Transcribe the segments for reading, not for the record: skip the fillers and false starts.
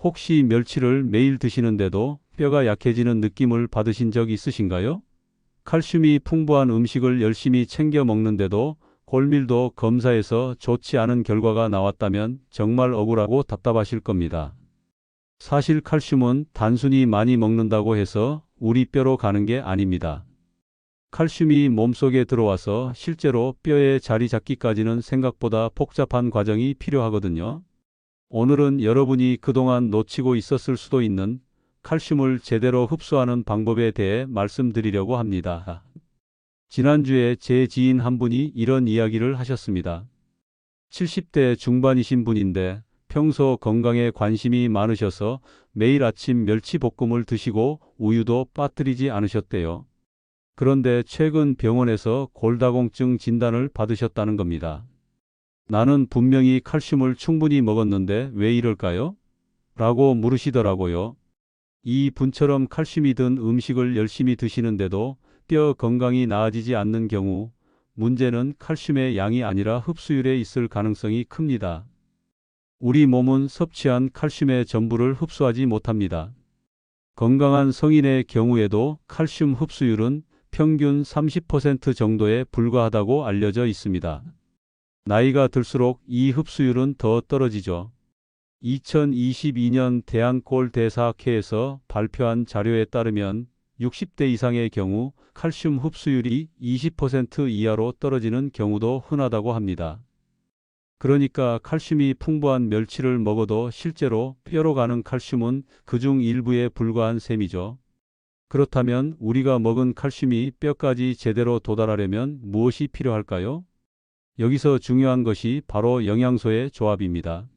혹시 멸치를 매일 드시는데도 뼈가 약해지는 느낌을 받으신 적 있으신가요? 칼슘이 풍부한 음식을 열심히 챙겨 먹는데도 골밀도 검사에서 좋지 않은 결과가 나왔다면 정말 억울하고 답답하실 겁니다. 사실 칼슘은 단순히 많이 먹는다고 해서 우리 뼈로 가는 게 아닙니다. 칼슘이 몸속에 들어와서 실제로 뼈에 자리 잡기까지는 생각보다 복잡한 과정이 필요하거든요. 오늘은 여러분이 그동안 놓치고 있었을 수도 있는 칼슘을 제대로 흡수하는 방법에 대해 말씀드리려고 합니다. 지난주에 제 지인 한 분이 이런 이야기를 하셨습니다. 70대 중반이신 분인데 평소 건강에 관심이 많으셔서 매일 아침 멸치볶음을 드시고 우유도 빠뜨리지 않으셨대요. 그런데 최근 병원에서 골다공증 진단을 받으셨다는 겁니다. 나는 분명히 칼슘을 충분히 먹었는데 왜 이럴까요? 라고 물으시더라고요. 이 분처럼 칼슘이 든 음식을 열심히 드시는데도 뼈 건강이 나아지지 않는 경우 문제는 칼슘의 양이 아니라 흡수율에 있을 가능성이 큽니다. 우리 몸은 섭취한 칼슘의 전부를 흡수하지 못합니다. 건강한 성인의 경우에도 칼슘 흡수율은 평균 30% 정도에 불과하다고 알려져 있습니다. 나이가 들수록 이 흡수율은 더 떨어지죠. 2022년 대한골대사학회에서 발표한 자료에 따르면 60대 이상의 경우 칼슘 흡수율이 20% 이하로 떨어지는 경우도 흔하다고 합니다. 그러니까 칼슘이 풍부한 멸치를 먹어도 실제로 뼈로 가는 칼슘은 그중 일부에 불과한 셈이죠. 그렇다면 우리가 먹은 칼슘이 뼈까지 제대로 도달하려면 무엇이 필요할까요? 여기서 중요한 것이 바로 영양소의 조합입니다.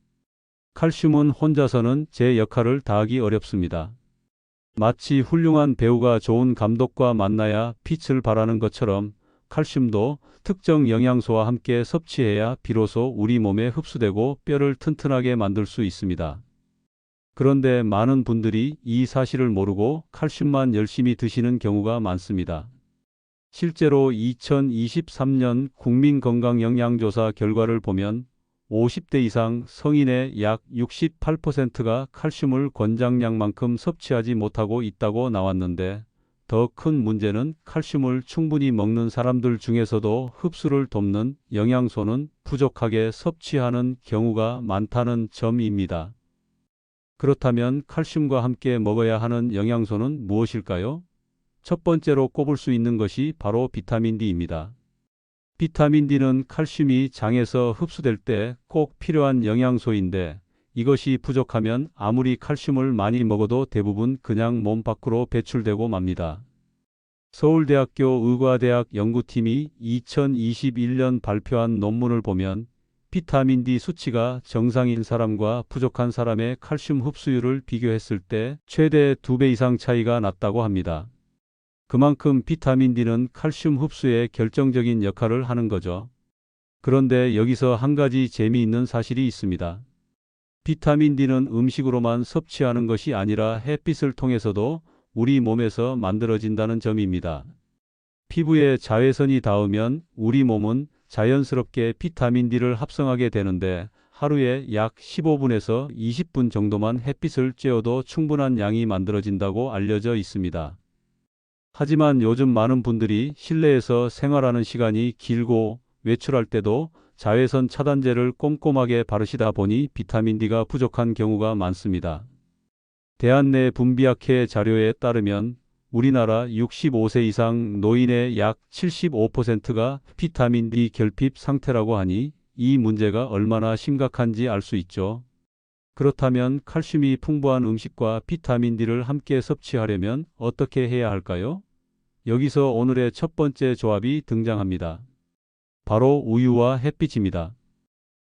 칼슘은 혼자서는 제 역할을 다하기 어렵습니다. 마치 훌륭한 배우가 좋은 감독과 만나야 빛을 발하는 것처럼 칼슘도 특정 영양소와 함께 섭취해야 비로소 우리 몸에 흡수되고 뼈를 튼튼하게 만들 수 있습니다. 그런데 많은 분들이 이 사실을 모르고 칼슘만 열심히 드시는 경우가 많습니다. 실제로 2023년 국민건강영양조사 결과를 보면 50대 이상 성인의 약 68%가 칼슘을 권장량만큼 섭취하지 못하고 있다고 나왔는데 더 큰 문제는 칼슘을 충분히 먹는 사람들 중에서도 흡수를 돕는 영양소는 부족하게 섭취하는 경우가 많다는 점입니다. 그렇다면 칼슘과 함께 먹어야 하는 영양소는 무엇일까요? 첫 번째로 꼽을 수 있는 것이 바로 비타민 D입니다. 비타민 D는 칼슘이 장에서 흡수될 때 꼭 필요한 영양소인데 이것이 부족하면 아무리 칼슘을 많이 먹어도 대부분 그냥 몸 밖으로 배출되고 맙니다. 서울대학교 의과대학 연구팀이 2021년 발표한 논문을 보면 비타민 D 수치가 정상인 사람과 부족한 사람의 칼슘 흡수율을 비교했을 때 최대 2배 이상 차이가 났다고 합니다. 그만큼 비타민 D는 칼슘 흡수에 결정적인 역할을 하는 거죠. 그런데 여기서 한 가지 재미있는 사실이 있습니다. 비타민 D는 음식으로만 섭취하는 것이 아니라 햇빛을 통해서도 우리 몸에서 만들어진다는 점입니다. 피부에 자외선이 닿으면 우리 몸은 자연스럽게 비타민 D를 합성하게 되는데 하루에 약 15분에서 20분 정도만 햇빛을 쬐어도 충분한 양이 만들어진다고 알려져 있습니다. 하지만 요즘 많은 분들이 실내에서 생활하는 시간이 길고 외출할 때도 자외선 차단제를 꼼꼼하게 바르시다 보니 비타민 D가 부족한 경우가 많습니다. 대한내분비학회 자료에 따르면 우리나라 65세 이상 노인의 약 75%가 비타민 D 결핍 상태라고 하니 이 문제가 얼마나 심각한지 알 수 있죠. 그렇다면 칼슘이 풍부한 음식과 비타민 D를 함께 섭취하려면 어떻게 해야 할까요? 여기서 오늘의 첫 번째 조합이 등장합니다. 바로 우유와 햇빛입니다.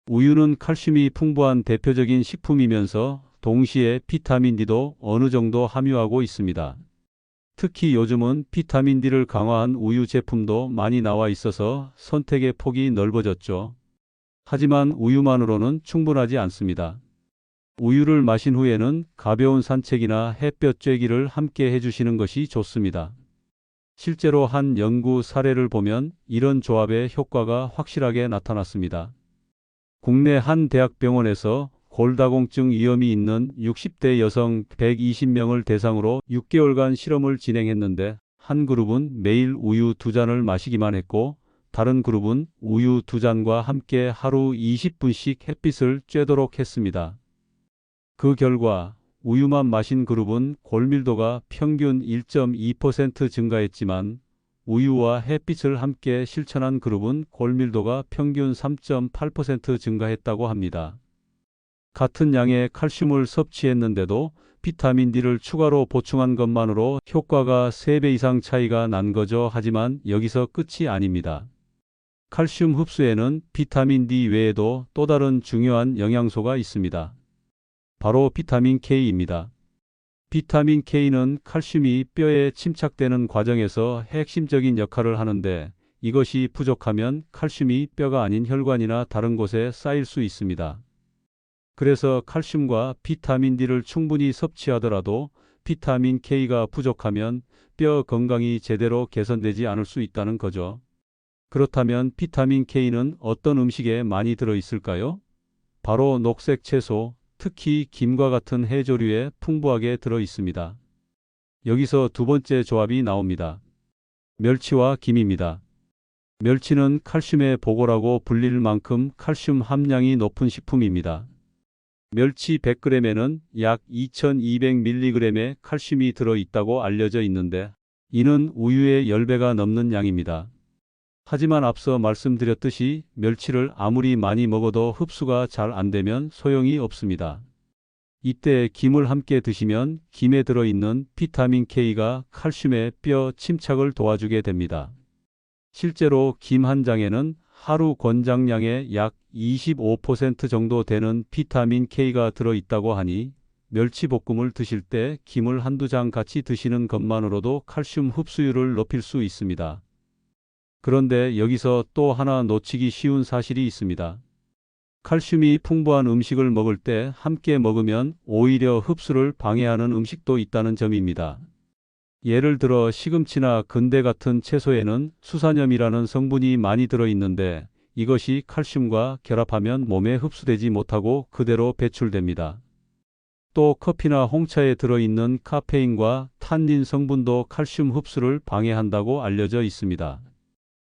우유는 칼슘이 풍부한 대표적인 식품이면서 동시에 비타민 D도 어느 정도 함유하고 있습니다. 특히 요즘은 비타민 D를 강화한 우유 제품도 많이 나와 있어서 선택의 폭이 넓어졌죠. 하지만 우유만으로는 충분하지 않습니다. 우유를 마신 후에는 가벼운 산책이나 햇볕 쬐기를 함께 해주시는 것이 좋습니다. 실제로 한 연구 사례를 보면 이런 조합의 효과가 확실하게 나타났습니다. 국내 한 대학병원에서 골다공증 위험이 있는 60대 여성 120명을 대상으로 6개월간 실험을 진행했는데 한 그룹은 매일 우유 2잔을 마시기만 했고 다른 그룹은 우유 2잔과 함께 하루 20분씩 햇빛을 쬐도록 했습니다. 그 결과 우유만 마신 그룹은 골밀도가 평균 1.2% 증가했지만 우유와 햇빛을 함께 실천한 그룹은 골밀도가 평균 3.8% 증가했다고 합니다. 같은 양의 칼슘을 섭취했는데도 비타민 D를 추가로 보충한 것만으로 효과가 3배 이상 차이가 난 거죠. 하지만 여기서 끝이 아닙니다. 칼슘 흡수에는 비타민 D 외에도 또 다른 중요한 영양소가 있습니다. 바로 비타민 K입니다. 비타민 K는 칼슘이 뼈에 침착되는 과정에서 핵심적인 역할을 하는데 이것이 부족하면 칼슘이 뼈가 아닌 혈관이나 다른 곳에 쌓일 수 있습니다. 그래서 칼슘과 비타민 D를 충분히 섭취하더라도 비타민 K가 부족하면 뼈 건강이 제대로 개선되지 않을 수 있다는 거죠. 그렇다면 비타민 K는 어떤 음식에 많이 들어있을까요? 바로 녹색 채소, 특히 김과 같은 해조류에 풍부하게 들어있습니다. 여기서 두 번째 조합이 나옵니다. 멸치와 김입니다. 멸치는 칼슘의 보고라고 불릴 만큼 칼슘 함량이 높은 식품입니다. 멸치 100g에는 약 2200mg의 칼슘이 들어있다고 알려져 있는데 이는 우유의 10배가 넘는 양입니다. 하지만 앞서 말씀드렸듯이 멸치를 아무리 많이 먹어도 흡수가 잘 안되면 소용이 없습니다. 이때 김을 함께 드시면 김에 들어있는 비타민 K가 칼슘의 뼈 침착을 도와주게 됩니다. 실제로 김 한 장에는 하루 권장량의 약 25% 정도 되는 비타민 K가 들어있다고 하니 멸치볶음을 드실 때 김을 한두 장 같이 드시는 것만으로도 칼슘 흡수율을 높일 수 있습니다. 그런데 여기서 또 하나 놓치기 쉬운 사실이 있습니다. 칼슘이 풍부한 음식을 먹을 때 함께 먹으면 오히려 흡수를 방해하는 음식도 있다는 점입니다. 예를 들어 시금치나 근대 같은 채소에는 수산염이라는 성분이 많이 들어있는데 이것이 칼슘과 결합하면 몸에 흡수되지 못하고 그대로 배출됩니다. 또 커피나 홍차에 들어있는 카페인과 탄닌 성분도 칼슘 흡수를 방해한다고 알려져 있습니다.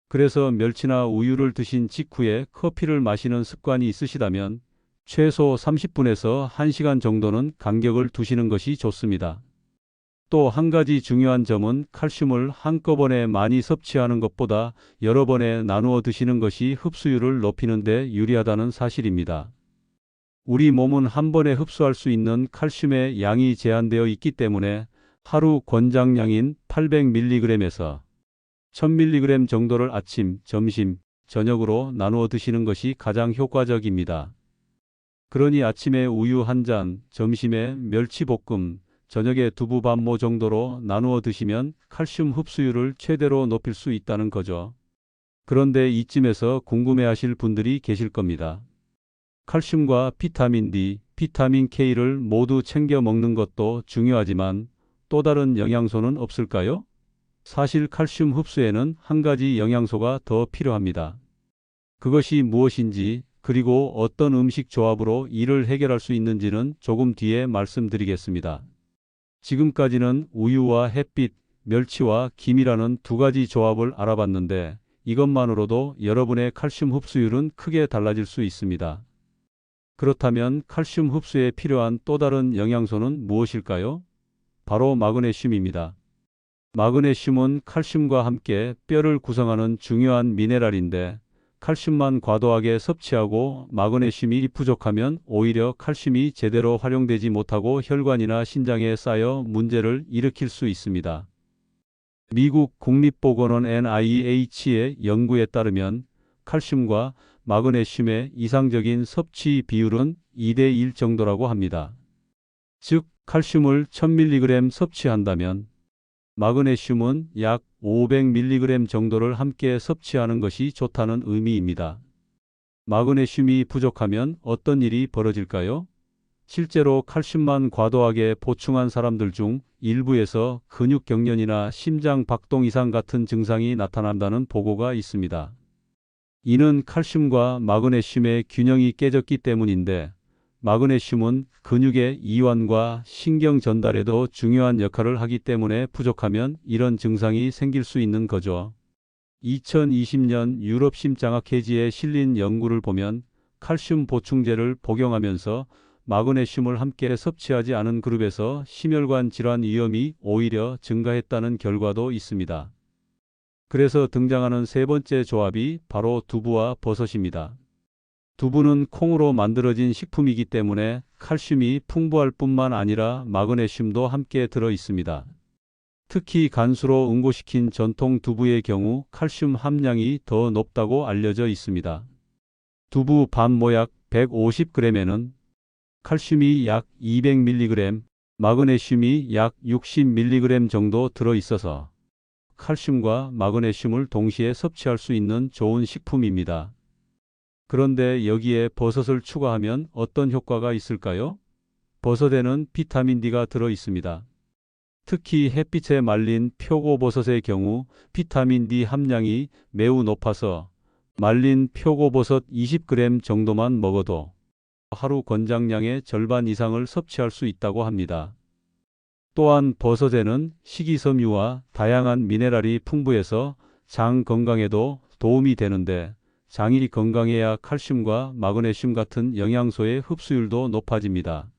그래서 멸치나 우유를 드신 직후에 커피를 마시는 습관이 있으시다면 최소 30분에서 1시간 정도는 간격을 두시는 것이 좋습니다. 또 한 가지 중요한 점은 칼슘을 한꺼번에 많이 섭취하는 것보다 여러 번에 나누어 드시는 것이 흡수율을 높이는 데 유리하다는 사실입니다. 우리 몸은 한 번에 흡수할 수 있는 칼슘의 양이 제한되어 있기 때문에 하루 권장량인 800mg에서 1000mg 정도를 아침, 점심, 저녁으로 나누어 드시는 것이 가장 효과적입니다. 그러니 아침에 우유 한 잔, 점심에 멸치볶음, 저녁에 두부반모 정도로 나누어 드시면 칼슘 흡수율을 최대로 높일 수 있다는 거죠. 그런데 이쯤에서 궁금해하실 분들이 계실 겁니다. 칼슘과 비타민 D, 비타민 K를 모두 챙겨 먹는 것도 중요하지만 또 다른 영양소는 없을까요? 사실 칼슘 흡수에는 한 가지 영양소가 더 필요합니다. 그것이 무엇인지 그리고 어떤 음식 조합으로 이를 해결할 수 있는지는 조금 뒤에 말씀드리겠습니다. 지금까지는 우유와 햇빛, 멸치와 김이라는 두 가지 조합을 알아봤는데 이것만으로도 여러분의 칼슘 흡수율은 크게 달라질 수 있습니다. 그렇다면 칼슘 흡수에 필요한 또 다른 영양소는 무엇일까요? 바로 마그네슘입니다. 마그네슘은 칼슘과 함께 뼈를 구성하는 중요한 미네랄인데 칼슘만 과도하게 섭취하고 마그네슘이 부족하면 오히려 칼슘이 제대로 활용되지 못하고 혈관이나 신장에 쌓여 문제를 일으킬 수 있습니다. 미국 국립보건원 NIH의 연구에 따르면 칼슘과 마그네슘의 이상적인 섭취 비율은 2:1 정도라고 합니다. 즉, 칼슘을 1000mg 섭취한다면 마그네슘은 약 500mg 정도를 함께 섭취하는 것이 좋다는 의미입니다. 마그네슘이 부족하면 어떤 일이 벌어질까요? 실제로 칼슘만 과도하게 보충한 사람들 중 일부에서 근육경련이나 심장 박동 이상 같은 증상이 나타난다는 보고가 있습니다. 이는 칼슘과 마그네슘의 균형이 깨졌기 때문인데 마그네슘은 근육의 이완과 신경 전달에도 중요한 역할을 하기 때문에 부족하면 이런 증상이 생길 수 있는 거죠. 2020년 유럽 심장학회지에 실린 연구를 보면 칼슘 보충제를 복용하면서 마그네슘을 함께 섭취하지 않은 그룹에서 심혈관 질환 위험이 오히려 증가했다는 결과도 있습니다. 그래서 등장하는 세 번째 조합이 바로 두부와 버섯입니다. 두부는 콩으로 만들어진 식품이기 때문에 칼슘이 풍부할 뿐만 아니라 마그네슘도 함께 들어 있습니다. 특히 간수로 응고시킨 전통 두부의 경우 칼슘 함량이 더 높다고 알려져 있습니다. 두부 반 모약 150g에는 칼슘이 약 200mg, 마그네슘이 약 60mg 정도 들어 있어서 칼슘과 마그네슘을 동시에 섭취할 수 있는 좋은 식품입니다. 그런데 여기에 버섯을 추가하면 어떤 효과가 있을까요? 버섯에는 비타민 D가 들어 있습니다. 특히 햇빛에 말린 표고버섯의 경우 비타민 D 함량이 매우 높아서 말린 표고버섯 20g 정도만 먹어도 하루 권장량의 절반 이상을 섭취할 수 있다고 합니다. 또한 버섯에는 식이섬유와 다양한 미네랄이 풍부해서 장 건강에도 도움이 되는데 장이 건강해야 칼슘과 마그네슘 같은 영양소의 흡수율도 높아집니다.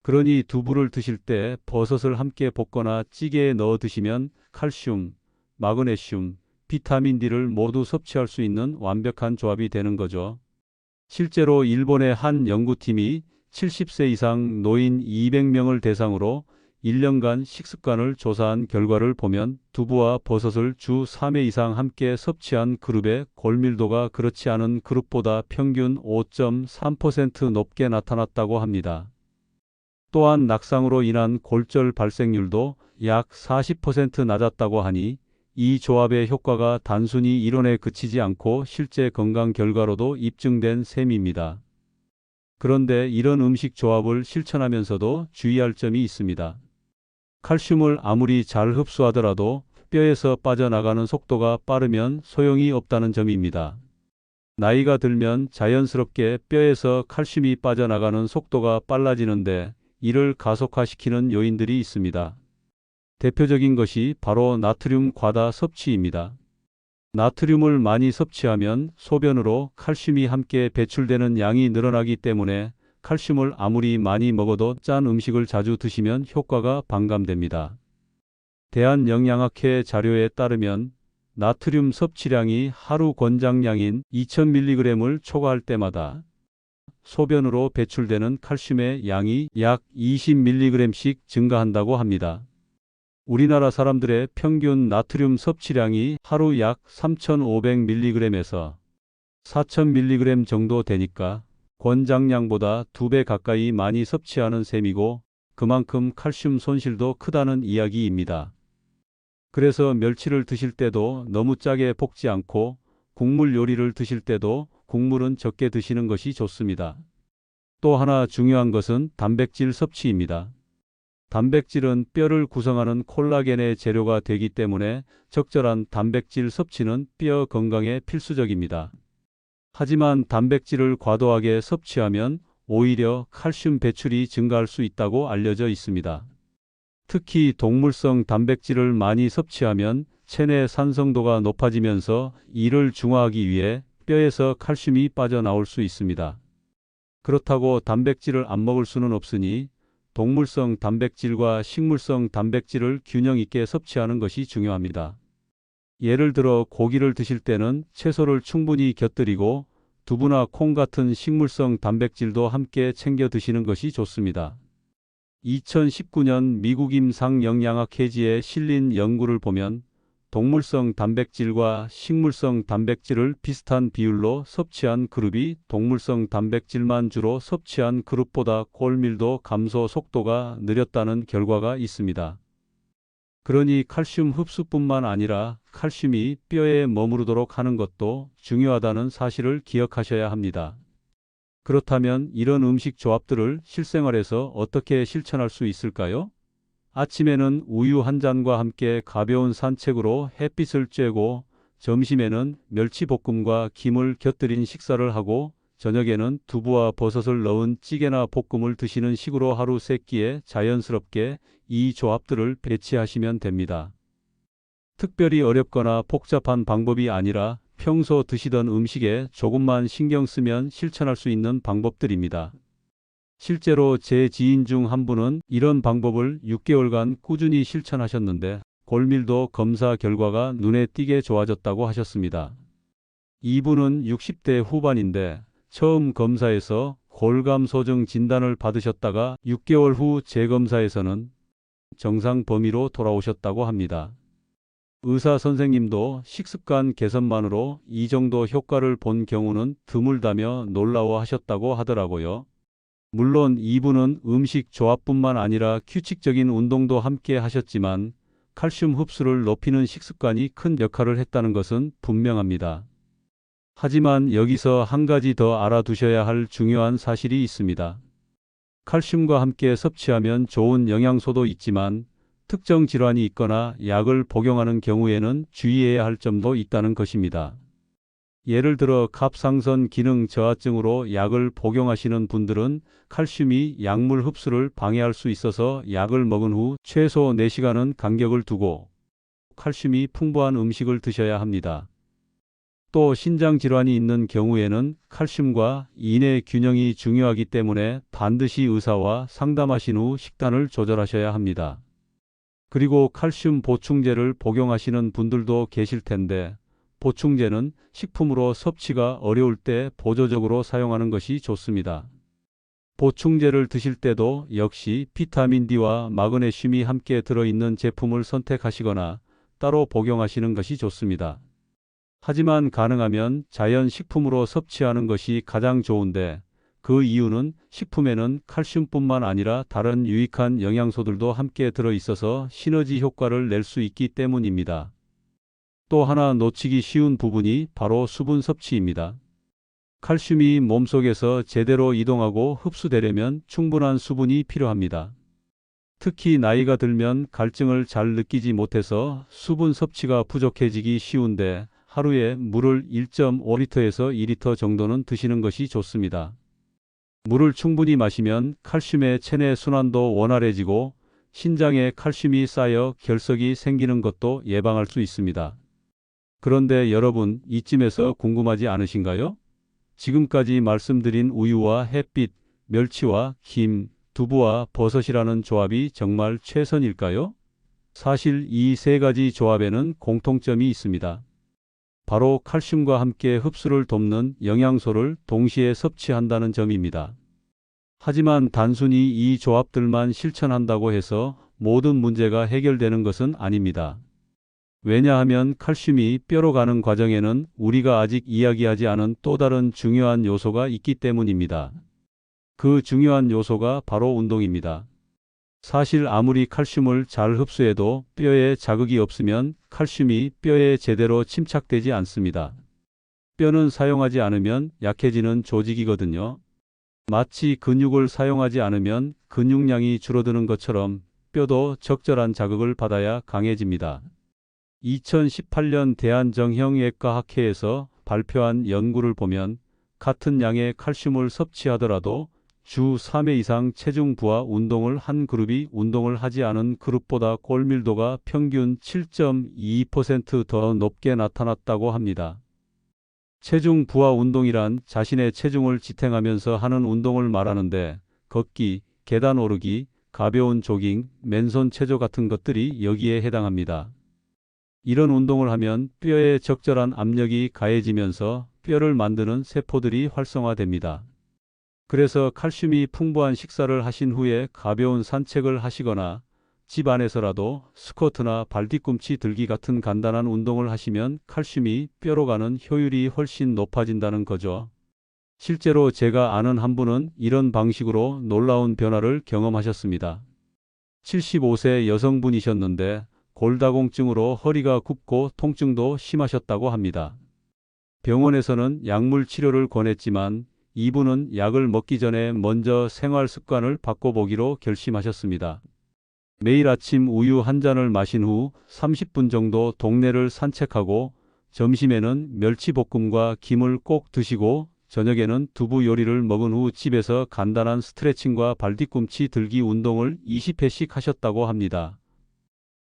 그러니 두부를 드실 때 버섯을 함께 볶거나 찌개에 넣어 드시면 칼슘, 마그네슘, 비타민 D를 모두 섭취할 수 있는 완벽한 조합이 되는 거죠. 실제로 일본의 한 연구팀이 70세 이상 노인 200명을 대상으로 1년간 식습관을 조사한 결과를 보면 두부와 버섯을 주 3회 이상 함께 섭취한 그룹의 골밀도가 그렇지 않은 그룹보다 평균 5.3% 높게 나타났다고 합니다. 또한 낙상으로 인한 골절 발생률도 약 40% 낮았다고 하니 이 조합의 효과가 단순히 이론에 그치지 않고 실제 건강 결과로도 입증된 셈입니다. 그런데 이런 음식 조합을 실천하면서도 주의할 점이 있습니다. 칼슘을 아무리 잘 흡수하더라도 뼈에서 빠져나가는 속도가 빠르면 소용이 없다는 점입니다. 나이가 들면 자연스럽게 뼈에서 칼슘이 빠져나가는 속도가 빨라지는데 이를 가속화시키는 요인들이 있습니다. 대표적인 것이 바로 나트륨 과다 섭취입니다. 나트륨을 많이 섭취하면 소변으로 칼슘이 함께 배출되는 양이 늘어나기 때문에 칼슘을 아무리 많이 먹어도 짠 음식을 자주 드시면 효과가 반감됩니다. 대한영양학회 자료에 따르면 나트륨 섭취량이 하루 권장량인 2000mg을 초과할 때마다 소변으로 배출되는 칼슘의 양이 약 20mg씩 증가한다고 합니다. 우리나라 사람들의 평균 나트륨 섭취량이 하루 약 3500mg에서 4000mg 정도 되니까 권장량보다 2배 가까이 많이 섭취하는 셈이고 그만큼 칼슘 손실도 크다는 이야기입니다. 그래서 멸치를 드실 때도 너무 짜게 볶지 않고 국물 요리를 드실 때도 국물은 적게 드시는 것이 좋습니다. 또 하나 중요한 것은 단백질 섭취입니다. 단백질은 뼈를 구성하는 콜라겐의 재료가 되기 때문에 적절한 단백질 섭취는 뼈 건강에 필수적입니다. 하지만 단백질을 과도하게 섭취하면 오히려 칼슘 배출이 증가할 수 있다고 알려져 있습니다. 특히 동물성 단백질을 많이 섭취하면 체내 산성도가 높아지면서 이를 중화하기 위해 뼈에서 칼슘이 빠져나올 수 있습니다. 그렇다고 단백질을 안 먹을 수는 없으니 동물성 단백질과 식물성 단백질을 균형 있게 섭취하는 것이 중요합니다. 예를 들어 고기를 드실 때는 채소를 충분히 곁들이고 두부나 콩 같은 식물성 단백질도 함께 챙겨 드시는 것이 좋습니다. 2019년 미국 임상영양학회지에 실린 연구를 보면 동물성 단백질과 식물성 단백질을 비슷한 비율로 섭취한 그룹이 동물성 단백질만 주로 섭취한 그룹보다 골밀도 감소 속도가 느렸다는 결과가 있습니다. 그러니 칼슘 흡수뿐만 아니라 칼슘이 뼈에 머무르도록 하는 것도 중요하다는 사실을 기억하셔야 합니다. 그렇다면 이런 음식 조합들을 실생활에서 어떻게 실천할 수 있을까요? 아침에는 우유 한 잔과 함께 가벼운 산책으로 햇빛을 쬐고 점심에는 멸치볶음과 김을 곁들인 식사를 하고 저녁에는 두부와 버섯을 넣은 찌개나 볶음을 드시는 식으로 하루 3끼에 자연스럽게 이 조합들을 배치하시면 됩니다. 특별히 어렵거나 복잡한 방법이 아니라 평소 드시던 음식에 조금만 신경 쓰면 실천할 수 있는 방법들입니다. 실제로 제 지인 중 한 분은 이런 방법을 6개월간 꾸준히 실천하셨는데 골밀도 검사 결과가 눈에 띄게 좋아졌다고 하셨습니다. 이분은 60대 후반인데 처음 검사에서 골감소증 진단을 받으셨다가 6개월 후 재검사에서는 정상 범위로 돌아오셨다고 합니다. 의사 선생님도 식습관 개선만으로 이 정도 효과를 본 경우는 드물다며 놀라워하셨다고 하더라고요. 물론 이분은 음식 조합뿐만 아니라 규칙적인 운동도 함께 하셨지만 칼슘 흡수를 높이는 식습관이 큰 역할을 했다는 것은 분명합니다. 하지만 여기서 한 가지 더 알아두셔야 할 중요한 사실이 있습니다. 칼슘과 함께 섭취하면 좋은 영양소도 있지만 특정 질환이 있거나 약을 복용하는 경우에는 주의해야 할 점도 있다는 것입니다. 예를 들어 갑상선 기능 저하증으로 약을 복용하시는 분들은 칼슘이 약물 흡수를 방해할 수 있어서 약을 먹은 후 최소 4시간은 간격을 두고 칼슘이 풍부한 음식을 드셔야 합니다. 또 신장 질환이 있는 경우에는 칼슘과 인의 균형이 중요하기 때문에 반드시 의사와 상담하신 후 식단을 조절하셔야 합니다. 그리고 칼슘 보충제를 복용하시는 분들도 계실 텐데 보충제는 식품으로 섭취가 어려울 때 보조적으로 사용하는 것이 좋습니다. 보충제를 드실 때도 역시 비타민 D와 마그네슘이 함께 들어있는 제품을 선택하시거나 따로 복용하시는 것이 좋습니다. 하지만 가능하면 자연 식품으로 섭취하는 것이 가장 좋은데 그 이유는 식품에는 칼슘뿐만 아니라 다른 유익한 영양소들도 함께 들어있어서 시너지 효과를 낼 수 있기 때문입니다. 또 하나 놓치기 쉬운 부분이 바로 수분 섭취입니다. 칼슘이 몸속에서 제대로 이동하고 흡수되려면 충분한 수분이 필요합니다. 특히 나이가 들면 갈증을 잘 느끼지 못해서 수분 섭취가 부족해지기 쉬운데 하루에 물을 1.5리터에서 2리터 정도는 드시는 것이 좋습니다. 물을 충분히 마시면 칼슘의 체내 순환도 원활해지고 신장에 칼슘이 쌓여 결석이 생기는 것도 예방할 수 있습니다. 그런데 여러분, 이쯤에서 궁금하지 않으신가요? 지금까지 말씀드린 우유와 햇빛, 멸치와 김, 두부와 버섯이라는 조합이 정말 최선일까요? 사실 이 3가지 조합에는 공통점이 있습니다. 바로 칼슘과 함께 흡수를 돕는 영양소를 동시에 섭취한다는 점입니다. 하지만 단순히 이 조합들만 실천한다고 해서 모든 문제가 해결되는 것은 아닙니다. 왜냐하면 칼슘이 뼈로 가는 과정에는 우리가 아직 이야기하지 않은 또 다른 중요한 요소가 있기 때문입니다. 그 중요한 요소가 바로 운동입니다. 사실 아무리 칼슘을 잘 흡수해도 뼈에 자극이 없으면 칼슘이 뼈에 제대로 침착되지 않습니다. 뼈는 사용하지 않으면 약해지는 조직이거든요. 마치 근육을 사용하지 않으면 근육량이 줄어드는 것처럼 뼈도 적절한 자극을 받아야 강해집니다. 2018년 대한정형외과학회에서 발표한 연구를 보면 같은 양의 칼슘을 섭취하더라도 주 3회 이상 체중 부하 운동을 한 그룹이 운동을 하지 않은 그룹보다 골밀도가 평균 7.2% 더 높게 나타났다고 합니다. 체중 부하 운동이란 자신의 체중을 지탱하면서 하는 운동을 말하는데 걷기, 계단 오르기, 가벼운 조깅, 맨손 체조 같은 것들이 여기에 해당합니다. 이런 운동을 하면 뼈에 적절한 압력이 가해지면서 뼈를 만드는 세포들이 활성화됩니다. 그래서 칼슘이 풍부한 식사를 하신 후에 가벼운 산책을 하시거나 집 안에서라도 스쿼트나 발뒤꿈치 들기 같은 간단한 운동을 하시면 칼슘이 뼈로 가는 효율이 훨씬 높아진다는 거죠. 실제로 제가 아는 한 분은 이런 방식으로 놀라운 변화를 경험하셨습니다. 75세 여성분이셨는데 골다공증으로 허리가 굽고 통증도 심하셨다고 합니다. 병원에서는 약물 치료를 권했지만 이분은 약을 먹기 전에 먼저 생활 습관을 바꿔보기로 결심하셨습니다. 매일 아침 우유 한 잔을 마신 후 30분 정도 동네를 산책하고 점심에는 멸치볶음과 김을 꼭 드시고 저녁에는 두부 요리를 먹은 후 집에서 간단한 스트레칭과 발뒤꿈치 들기 운동을 20회씩 하셨다고 합니다.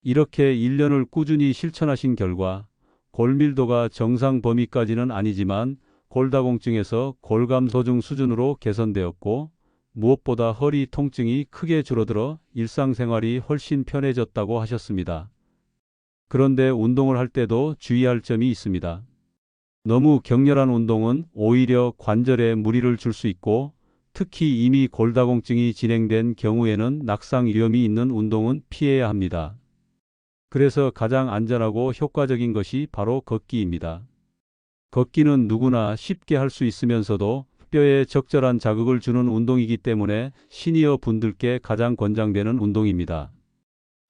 이렇게 1년을 꾸준히 실천하신 결과 골밀도가 정상 범위까지는 아니지만 골다공증에서 골감소증 수준으로 개선되었고, 무엇보다 허리 통증이 크게 줄어들어 일상생활이 훨씬 편해졌다고 하셨습니다. 그런데 운동을 할 때도 주의할 점이 있습니다. 너무 격렬한 운동은 오히려 관절에 무리를 줄 수 있고, 특히 이미 골다공증이 진행된 경우에는 낙상 위험이 있는 운동은 피해야 합니다. 그래서 가장 안전하고 효과적인 것이 바로 걷기입니다. 걷기는 누구나 쉽게 할 수 있으면서도 뼈에 적절한 자극을 주는 운동이기 때문에 시니어 분들께 가장 권장되는 운동입니다.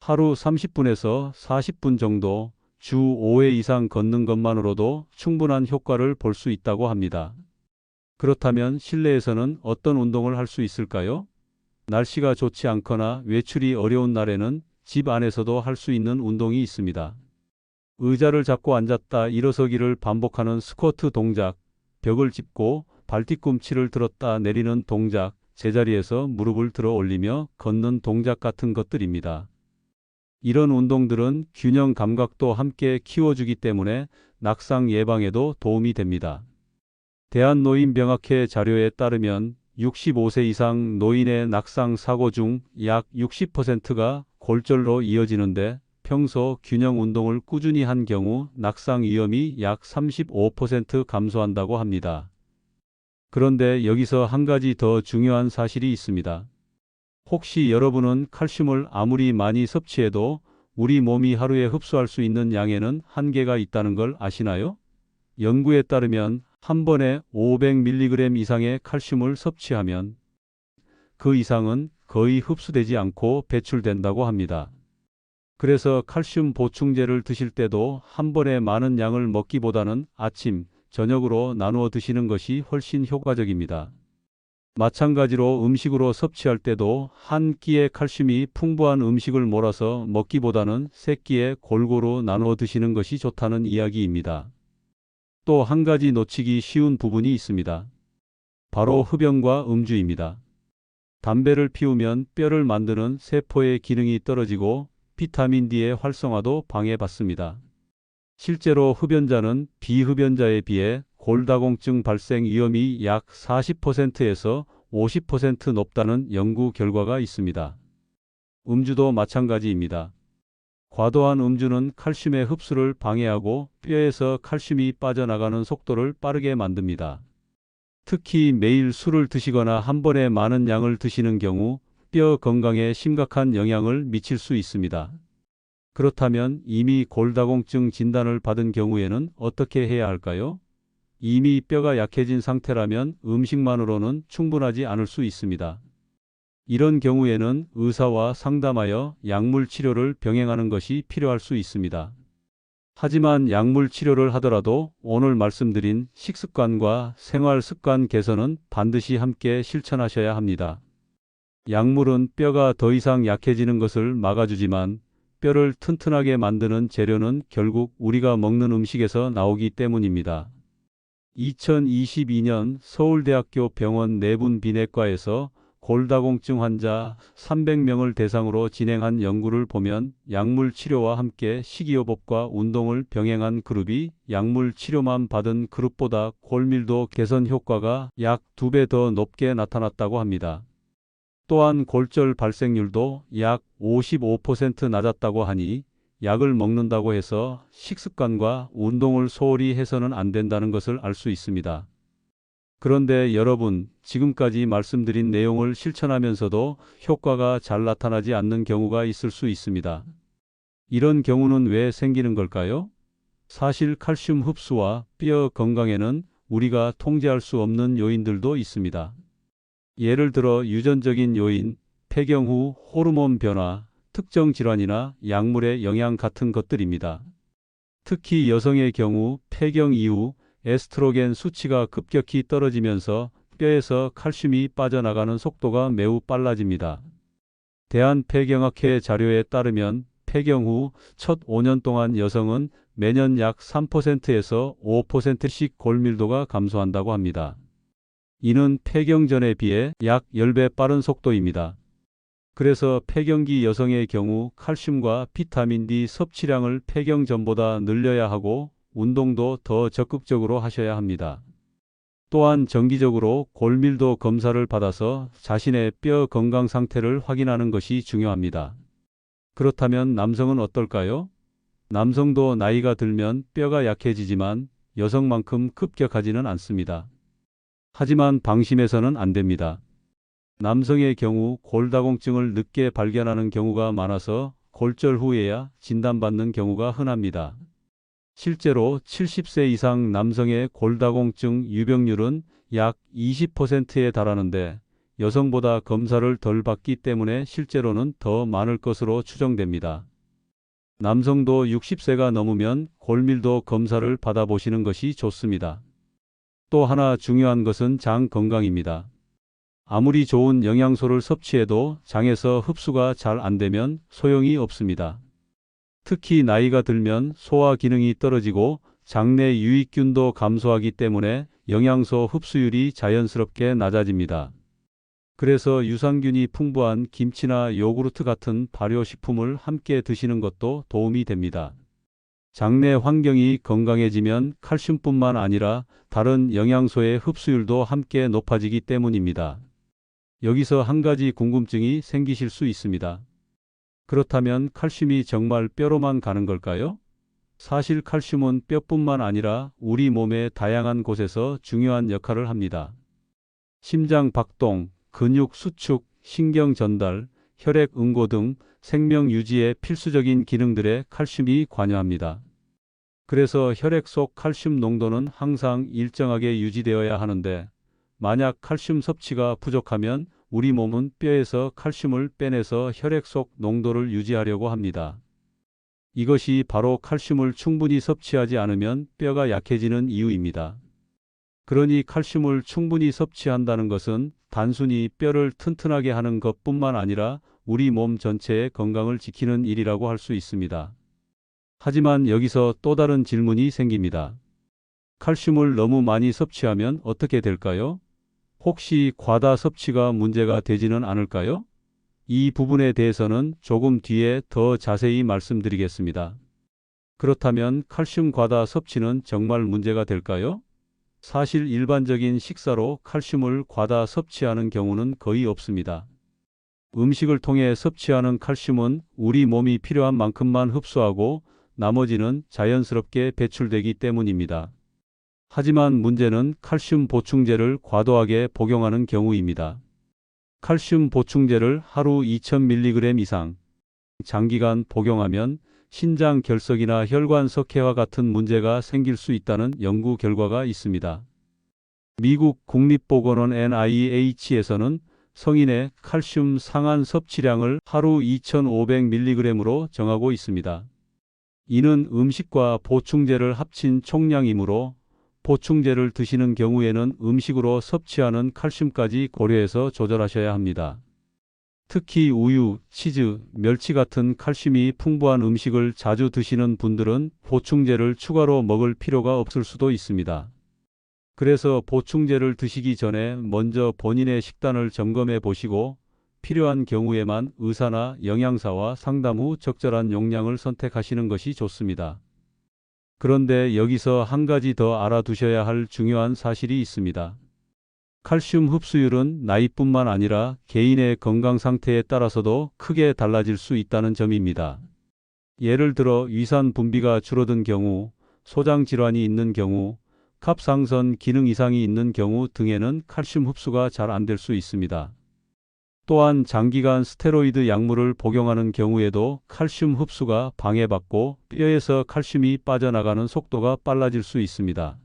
하루 30분에서 40분 정도 주 5회 이상 걷는 것만으로도 충분한 효과를 볼 수 있다고 합니다. 그렇다면 실내에서는 어떤 운동을 할 수 있을까요? 날씨가 좋지 않거나 외출이 어려운 날에는 집 안에서도 할 수 있는 운동이 있습니다. 의자를 잡고 앉았다 일어서기를 반복하는 스쿼트 동작, 벽을 짚고 발뒤꿈치를 들었다 내리는 동작, 제자리에서 무릎을 들어 올리며 걷는 동작 같은 것들입니다. 이런 운동들은 균형 감각도 함께 키워주기 때문에 낙상 예방에도 도움이 됩니다. 대한노인병학회 자료에 따르면 65세 이상 노인의 낙상 사고 중 약 60%가 골절로 이어지는데, 평소 균형 운동을 꾸준히 한 경우 낙상 위험이 약 35% 감소한다고 합니다. 그런데 여기서 한 가지 더 중요한 사실이 있습니다. 혹시 여러분은 칼슘을 아무리 많이 섭취해도 우리 몸이 하루에 흡수할 수 있는 양에는 한계가 있다는 걸 아시나요? 연구에 따르면 한 번에 500mg 이상의 칼슘을 섭취하면 그 이상은 거의 흡수되지 않고 배출된다고 합니다. 그래서 칼슘 보충제를 드실 때도 한 번에 많은 양을 먹기보다는 아침, 저녁으로 나누어 드시는 것이 훨씬 효과적입니다. 마찬가지로 음식으로 섭취할 때도 한 끼에 칼슘이 풍부한 음식을 몰아서 먹기보다는 세 끼에 골고루 나누어 드시는 것이 좋다는 이야기입니다. 또 한 가지 놓치기 쉬운 부분이 있습니다. 바로 흡연과 음주입니다. 담배를 피우면 뼈를 만드는 세포의 기능이 떨어지고 비타민 D의 활성화도 방해받습니다. 실제로 흡연자는 비흡연자에 비해 골다공증 발생 위험이 약 40%에서 50% 높다는 연구 결과가 있습니다. 음주도 마찬가지입니다. 과도한 음주는 칼슘의 흡수를 방해하고 뼈에서 칼슘이 빠져나가는 속도를 빠르게 만듭니다. 특히 매일 술을 드시거나 한 번에 많은 양을 드시는 경우 뼈 건강에 심각한 영향을 미칠 수 있습니다. 그렇다면 이미 골다공증 진단을 받은 경우에는 어떻게 해야 할까요? 이미 뼈가 약해진 상태라면 음식만으로는 충분하지 않을 수 있습니다. 이런 경우에는 의사와 상담하여 약물 치료를 병행하는 것이 필요할 수 있습니다. 하지만 약물 치료를 하더라도 오늘 말씀드린 식습관과 생활 습관 개선은 반드시 함께 실천하셔야 합니다. 약물은 뼈가 더 이상 약해지는 것을 막아주지만 뼈를 튼튼하게 만드는 재료는 결국 우리가 먹는 음식에서 나오기 때문입니다. 2022년 서울대학교 병원 내분 비내과에서 골다공증 환자 300명을 대상으로 진행한 연구를 보면 약물 치료와 함께 식이요법과 운동을 병행한 그룹이 약물 치료만 받은 그룹보다 골밀도 개선 효과가 약 2배 더 높게 나타났다고 합니다. 또한 골절 발생률도 약 55% 낮았다고 하니 약을 먹는다고 해서 식습관과 운동을 소홀히 해서는 안 된다는 것을 알 수 있습니다. 그런데 여러분, 지금까지 말씀드린 내용을 실천하면서도 효과가 잘 나타나지 않는 경우가 있을 수 있습니다. 이런 경우는 왜 생기는 걸까요? 사실 칼슘 흡수와 뼈 건강에는 우리가 통제할 수 없는 요인들도 있습니다. 예를 들어 유전적인 요인, 폐경 후 호르몬 변화, 특정 질환이나 약물의 영향 같은 것들입니다. 특히 여성의 경우 폐경 이후 에스트로겐 수치가 급격히 떨어지면서 뼈에서 칼슘이 빠져나가는 속도가 매우 빨라집니다. 대한폐경학회 자료에 따르면 폐경 후 첫 5년 동안 여성은 매년 약 3%에서 5%씩 골밀도가 감소한다고 합니다. 이는 폐경 전에 비해 약 10배 빠른 속도입니다. 그래서 폐경기 여성의 경우 칼슘과 비타민 D 섭취량을 폐경 전보다 늘려야 하고 운동도 더 적극적으로 하셔야 합니다. 또한 정기적으로 골밀도 검사를 받아서 자신의 뼈 건강 상태를 확인하는 것이 중요합니다. 그렇다면 남성은 어떨까요? 남성도 나이가 들면 뼈가 약해지지만 여성만큼 급격하지는 않습니다. 하지만 방심해서는 안 됩니다. 남성의 경우 골다공증을 늦게 발견하는 경우가 많아서 골절 후에야 진단받는 경우가 흔합니다. 실제로 70세 이상 남성의 골다공증 유병률은 약 20%에 달하는데 여성보다 검사를 덜 받기 때문에 실제로는 더 많을 것으로 추정됩니다. 남성도 60세가 넘으면 골밀도 검사를 받아보시는 것이 좋습니다. 또 하나 중요한 것은 장 건강입니다. 아무리 좋은 영양소를 섭취해도 장에서 흡수가 잘 안 되면 소용이 없습니다. 특히 나이가 들면 소화 기능이 떨어지고 장내 유익균도 감소하기 때문에 영양소 흡수율이 자연스럽게 낮아집니다. 그래서 유산균이 풍부한 김치나 요구르트 같은 발효식품을 함께 드시는 것도 도움이 됩니다. 장내 환경이 건강해지면 칼슘뿐만 아니라 다른 영양소의 흡수율도 함께 높아지기 때문입니다. 여기서 한 가지 궁금증이 생기실 수 있습니다. 그렇다면 칼슘이 정말 뼈로만 가는 걸까요? 사실 칼슘은 뼈뿐만 아니라 우리 몸의 다양한 곳에서 중요한 역할을 합니다. 심장 박동, 근육 수축, 신경 전달, 혈액 응고 등 생명 유지에 필수적인 기능들에 칼슘이 관여합니다. 그래서 혈액 속 칼슘 농도는 항상 일정하게 유지되어야 하는데 만약 칼슘 섭취가 부족하면 우리 몸은 뼈에서 칼슘을 빼내서 혈액 속 농도를 유지하려고 합니다. 이것이 바로 칼슘을 충분히 섭취하지 않으면 뼈가 약해지는 이유입니다. 그러니 칼슘을 충분히 섭취한다는 것은 단순히 뼈를 튼튼하게 하는 것뿐만 아니라 우리 몸 전체의 건강을 지키는 일이라고 할 수 있습니다. 하지만 여기서 또 다른 질문이 생깁니다. 칼슘을 너무 많이 섭취하면 어떻게 될까요? 혹시 과다 섭취가 문제가 되지는 않을까요? 이 부분에 대해서는 조금 뒤에 더 자세히 말씀드리겠습니다. 그렇다면 칼슘 과다 섭취는 정말 문제가 될까요? 사실 일반적인 식사로 칼슘을 과다 섭취하는 경우는 거의 없습니다. 음식을 통해 섭취하는 칼슘은 우리 몸이 필요한 만큼만 흡수하고 나머지는 자연스럽게 배출되기 때문입니다. 하지만 문제는 칼슘 보충제를 과도하게 복용하는 경우입니다. 칼슘 보충제를 하루 2000mg 이상 장기간 복용하면 신장 결석이나 혈관 석회와 같은 문제가 생길 수 있다는 연구 결과가 있습니다. 미국 국립보건원 NIH에서는 성인의 칼슘 상한 섭취량을 하루 2500mg으로 정하고 있습니다. 이는 음식과 보충제를 합친 총량이므로 보충제를 드시는 경우에는 음식으로 섭취하는 칼슘까지 고려해서 조절하셔야 합니다. 특히 우유, 치즈, 멸치 같은 칼슘이 풍부한 음식을 자주 드시는 분들은 보충제를 추가로 먹을 필요가 없을 수도 있습니다. 그래서 보충제를 드시기 전에 먼저 본인의 식단을 점검해 보시고 필요한 경우에만 의사나 영양사와 상담 후 적절한 용량을 선택하시는 것이 좋습니다. 그런데 여기서 한 가지 더 알아두셔야 할 중요한 사실이 있습니다. 칼슘 흡수율은 나이뿐만 아니라 개인의 건강 상태에 따라서도 크게 달라질 수 있다는 점입니다. 예를 들어 위산 분비가 줄어든 경우, 소장 질환이 있는 경우, 갑상선 기능 이상이 있는 경우 등에는 칼슘 흡수가 잘 안 될 수 있습니다. 또한 장기간 스테로이드 약물을 복용하는 경우에도 칼슘 흡수가 방해받고 뼈에서 칼슘이 빠져나가는 속도가 빨라질 수 있습니다.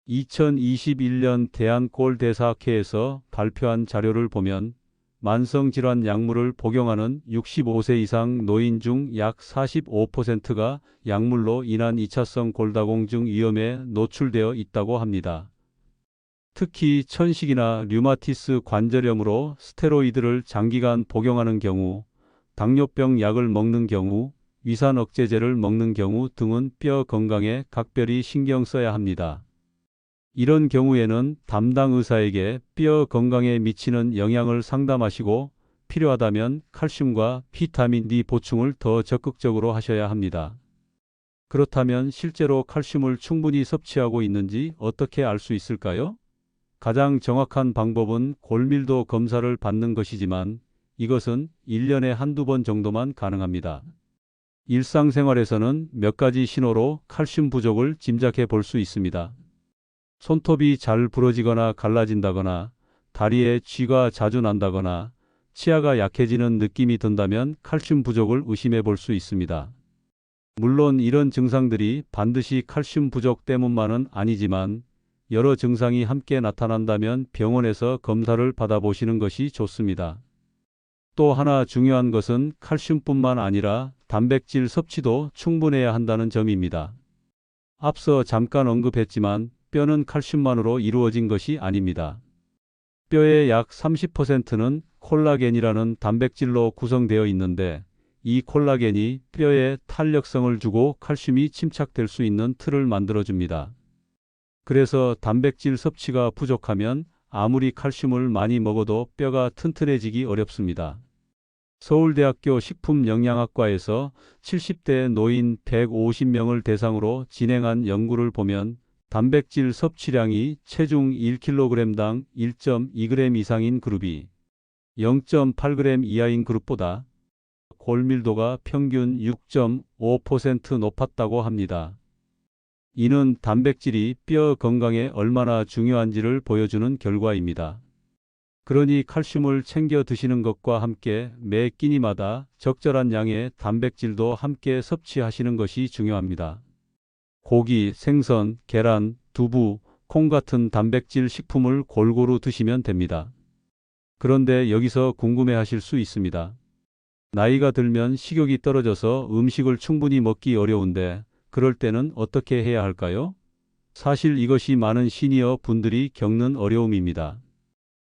2021년 대한골대사학회에서 발표한 자료를 보면 만성질환 약물을 복용하는 65세 이상 노인 중 약 45%가 약물로 인한 2차성 골다공증 위험에 노출되어 있다고 합니다. 특히 천식이나 류마티스 관절염으로 스테로이드를 장기간 복용하는 경우, 당뇨병 약을 먹는 경우, 위산 억제제를 먹는 경우 등은 뼈 건강에 각별히 신경 써야 합니다. 이런 경우에는 담당 의사에게 뼈 건강에 미치는 영향을 상담하시고 필요하다면 칼슘과 비타민 D 보충을 더 적극적으로 하셔야 합니다. 그렇다면 실제로 칼슘을 충분히 섭취하고 있는지 어떻게 알 수 있을까요? 가장 정확한 방법은 골밀도 검사를 받는 것이지만 이것은 1년에 한두 번 정도만 가능합니다. 일상생활에서는 몇 가지 신호로 칼슘 부족을 짐작해 볼 수 있습니다. 손톱이 잘 부러지거나 갈라진다거나 다리에 쥐가 자주 난다거나 치아가 약해지는 느낌이 든다면 칼슘 부족을 의심해 볼 수 있습니다. 물론 이런 증상들이 반드시 칼슘 부족 때문만은 아니지만 여러 증상이 함께 나타난다면 병원에서 검사를 받아보시는 것이 좋습니다. 또 하나 중요한 것은 칼슘뿐만 아니라 단백질 섭취도 충분해야 한다는 점입니다. 앞서 잠깐 언급했지만 뼈는 칼슘만으로 이루어진 것이 아닙니다. 뼈의 약 30%는 콜라겐이라는 단백질로 구성되어 있는데 이 콜라겐이 뼈에 탄력성을 주고 칼슘이 침착될 수 있는 틀을 만들어줍니다. 그래서 단백질 섭취가 부족하면 아무리 칼슘을 많이 먹어도 뼈가 튼튼해지기 어렵습니다. 서울대학교 식품영양학과에서 70대 노인 150명을 대상으로 진행한 연구를 보면 단백질 섭취량이 체중 1kg당 1.2g 이상인 그룹이 0.8g 이하인 그룹보다 골밀도가 평균 6.5% 높았다고 합니다. 이는 단백질이 뼈 건강에 얼마나 중요한지를 보여주는 결과입니다. 그러니 칼슘을 챙겨 드시는 것과 함께 매 끼니마다 적절한 양의 단백질도 함께 섭취하시는 것이 중요합니다. 고기, 생선, 계란, 두부, 콩 같은 단백질 식품을 골고루 드시면 됩니다. 그런데 여기서 궁금해하실 수 있습니다. 나이가 들면 식욕이 떨어져서 음식을 충분히 먹기 어려운데 그럴 때는 어떻게 해야 할까요? 사실 이것이 많은 시니어 분들이 겪는 어려움입니다.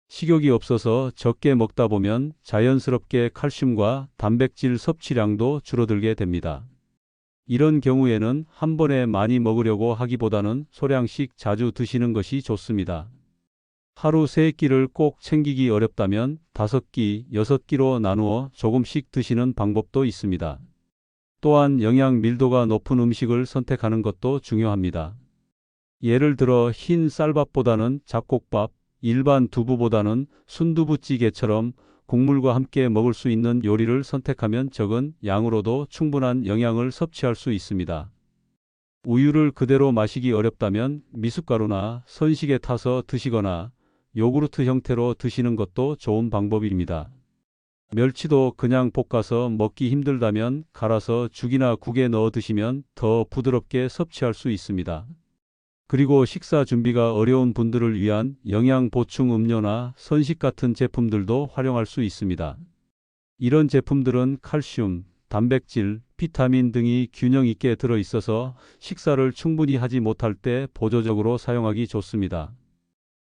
식욕이 없어서 적게 먹다 보면 자연스럽게 칼슘과 단백질 섭취량도 줄어들게 됩니다. 이런 경우에는 한 번에 많이 먹으려고 하기보다는 소량씩 자주 드시는 것이 좋습니다. 하루 3끼를 꼭 챙기기 어렵다면 5끼, 6끼로 나누어 조금씩 드시는 방법도 있습니다. 또한 영양 밀도가 높은 음식을 선택하는 것도 중요합니다. 예를 들어 흰 쌀밥보다는 잡곡밥, 일반 두부보다는 순두부찌개처럼 국물과 함께 먹을 수 있는 요리를 선택하면 적은 양으로도 충분한 영양을 섭취할 수 있습니다. 우유를 그대로 마시기 어렵다면 미숫가루나 선식에 타서 드시거나 요구르트 형태로 드시는 것도 좋은 방법입니다. 멸치도 그냥 볶아서 먹기 힘들다면 갈아서 죽이나 국에 넣어 드시면 더 부드럽게 섭취할 수 있습니다. 그리고 식사 준비가 어려운 분들을 위한 영양 보충 음료나 선식 같은 제품들도 활용할 수 있습니다. 이런 제품들은 칼슘, 단백질, 비타민 등이 균형 있게 들어 있어서 식사를 충분히 하지 못할 때 보조적으로 사용하기 좋습니다.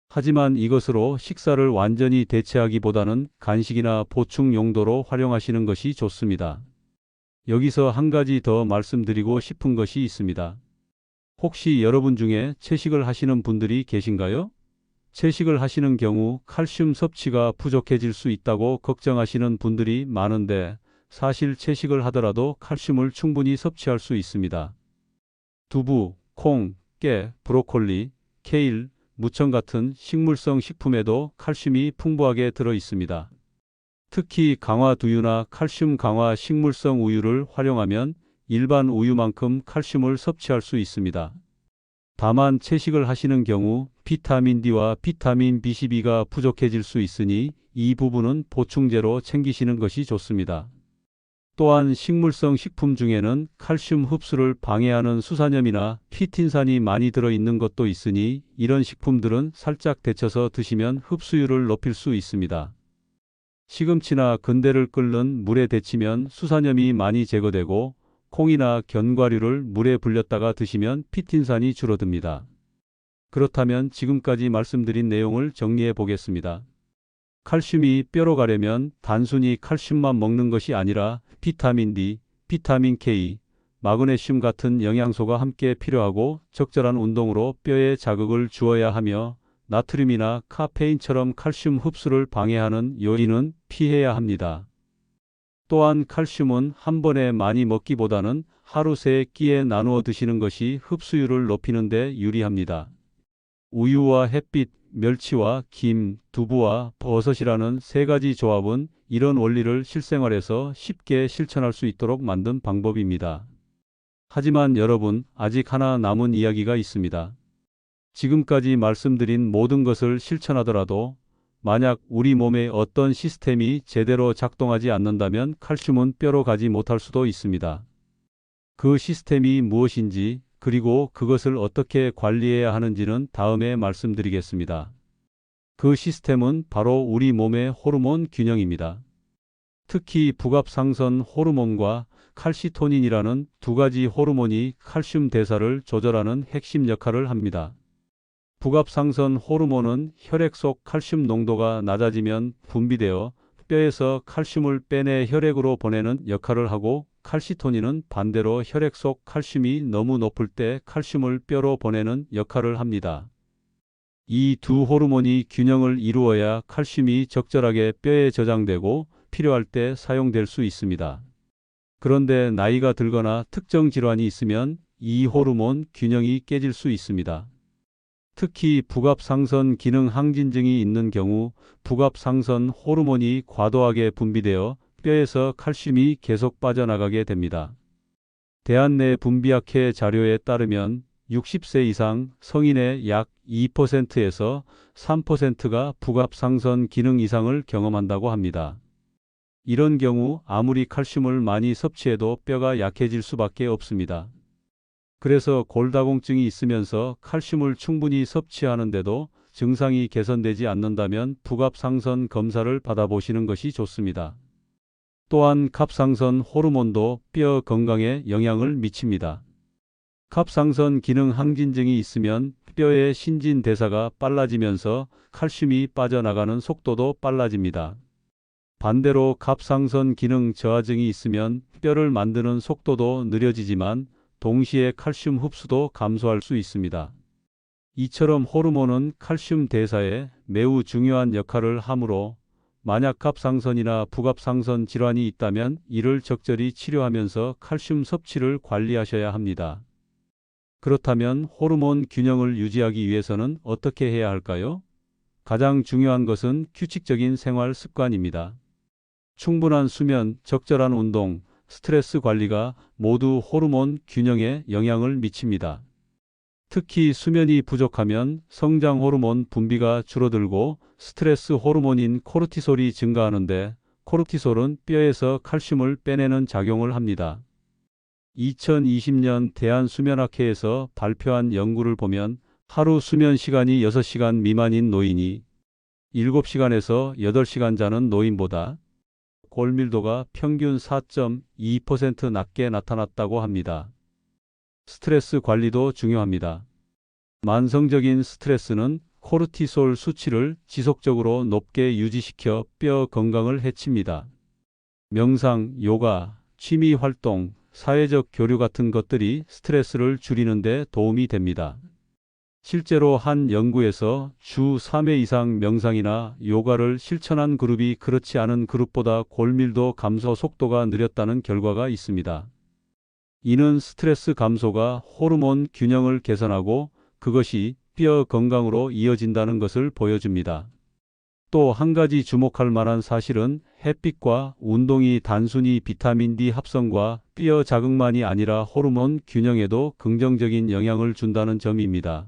하지만 이것으로 식사를 완전히 대체하기보다는 간식이나 보충 용도로 활용하시는 것이 좋습니다. 여기서 한 가지 더 말씀드리고 싶은 것이 있습니다. 혹시 여러분 중에 채식을 하시는 분들이 계신가요? 채식을 하시는 경우 칼슘 섭취가 부족해질 수 있다고 걱정하시는 분들이 많은데 사실 채식을 하더라도 칼슘을 충분히 섭취할 수 있습니다. 두부, 콩, 깨, 브로콜리, 케일, 무청 같은 식물성 식품에도 칼슘이 풍부하게 들어 있습니다. 특히 강화두유나 칼슘 강화 식물성 우유를 활용하면 일반 우유만큼 칼슘을 섭취할 수 있습니다. 다만 채식을 하시는 경우 비타민 D와 비타민 B12가 부족해질 수 있으니 이 부분은 보충제로 챙기시는 것이 좋습니다. 또한 식물성 식품 중에는 칼슘 흡수를 방해하는 수산염이나 피틴산이 많이 들어있는 것도 있으니 이런 식품들은 살짝 데쳐서 드시면 흡수율을 높일 수 있습니다. 시금치나 건대를 끓는 물에 데치면 수산염이 많이 제거되고 콩이나 견과류를 물에 불렸다가 드시면 피틴산이 줄어듭니다. 그렇다면 지금까지 말씀드린 내용을 정리해 보겠습니다. 칼슘이 뼈로 가려면 단순히 칼슘만 먹는 것이 아니라 비타민 D, 비타민 K, 마그네슘 같은 영양소가 함께 필요하고 적절한 운동으로 뼈에 자극을 주어야 하며 나트륨이나 카페인처럼 칼슘 흡수를 방해하는 요인은 피해야 합니다. 또한 칼슘은 한 번에 많이 먹기보다는 하루 세 끼에 나누어 드시는 것이 흡수율을 높이는 데 유리합니다. 우유와 햇빛, 멸치와 김, 두부와 버섯이라는 세 가지 조합은 이런 원리를 실생활에서 쉽게 실천할 수 있도록 만든 방법입니다. 하지만 여러분, 아직 하나 남은 이야기가 있습니다. 지금까지 말씀드린 모든 것을 실천하더라도 만약 우리 몸의 어떤 시스템이 제대로 작동하지 않는다면 칼슘은 뼈로 가지 못할 수도 있습니다. 그 시스템이 무엇인지 그리고 그것을 어떻게 관리해야 하는지는 다음에 말씀드리겠습니다. 그 시스템은 바로 우리 몸의 호르몬 균형입니다. 특히 부갑상선 호르몬과 칼시토닌이라는 두 가지 호르몬이 칼슘 대사를 조절하는 핵심 역할을 합니다. 부갑상선 호르몬은 혈액 속 칼슘 농도가 낮아지면 분비되어 뼈에서 칼슘을 빼내 혈액으로 보내는 역할을 하고 칼시토닌은 반대로 혈액 속 칼슘이 너무 높을 때 칼슘을 뼈로 보내는 역할을 합니다. 이 두 호르몬이 균형을 이루어야 칼슘이 적절하게 뼈에 저장되고 필요할 때 사용될 수 있습니다. 그런데 나이가 들거나 특정 질환이 있으면 이 호르몬 균형이 깨질 수 있습니다. 특히 부갑상선 기능 항진증이 있는 경우 부갑상선 호르몬이 과도하게 분비되어 뼈에서 칼슘이 계속 빠져나가게 됩니다. 대한내분비학회 자료에 따르면 60세 이상 성인의 약 2%에서 3%가 부갑상선 기능 이상을 경험한다고 합니다. 이런 경우 아무리 칼슘을 많이 섭취해도 뼈가 약해질 수밖에 없습니다. 그래서 골다공증이 있으면서 칼슘을 충분히 섭취하는데도 증상이 개선되지 않는다면 부갑상선 검사를 받아보시는 것이 좋습니다. 또한 갑상선 호르몬도 뼈 건강에 영향을 미칩니다. 갑상선 기능 항진증이 있으면 뼈의 신진대사가 빨라지면서 칼슘이 빠져나가는 속도도 빨라집니다. 반대로 갑상선 기능 저하증이 있으면 뼈를 만드는 속도도 느려지지만 동시에 칼슘 흡수도 감소할 수 있습니다. 이처럼 호르몬은 칼슘 대사에 매우 중요한 역할을 하므로 만약 갑상선이나 부갑상선 질환이 있다면 이를 적절히 치료하면서 칼슘 섭취를 관리하셔야 합니다. 그렇다면 호르몬 균형을 유지하기 위해서는 어떻게 해야 할까요? 가장 중요한 것은 규칙적인 생활 습관입니다. 충분한 수면, 적절한 운동, 스트레스 관리가 모두 호르몬 균형에 영향을 미칩니다. 특히 수면이 부족하면 성장 호르몬 분비가 줄어들고 스트레스 호르몬인 코르티솔이 증가하는데 코르티솔은 뼈에서 칼슘을 빼내는 작용을 합니다. 2020년 대한수면학회에서 발표한 연구를 보면 하루 수면 시간이 6시간 미만인 노인이 7시간에서 8시간 자는 노인보다 골밀도가 평균 4.2% 낮게 나타났다고 합니다. 스트레스 관리도 중요합니다. 만성적인 스트레스는 코르티솔 수치를 지속적으로 높게 유지시켜 뼈 건강을 해칩니다. 명상, 요가, 취미 활동, 사회적 교류 같은 것들이 스트레스를 줄이는 데 도움이 됩니다. 실제로 한 연구에서 주 3회 이상 명상이나 요가를 실천한 그룹이 그렇지 않은 그룹보다 골밀도 감소 속도가 느렸다는 결과가 있습니다. 이는 스트레스 감소가 호르몬 균형을 개선하고 그것이 뼈 건강으로 이어진다는 것을 보여줍니다. 또 한 가지 주목할 만한 사실은 햇빛과 운동이 단순히 비타민 D 합성과 뼈 자극만이 아니라 호르몬 균형에도 긍정적인 영향을 준다는 점입니다.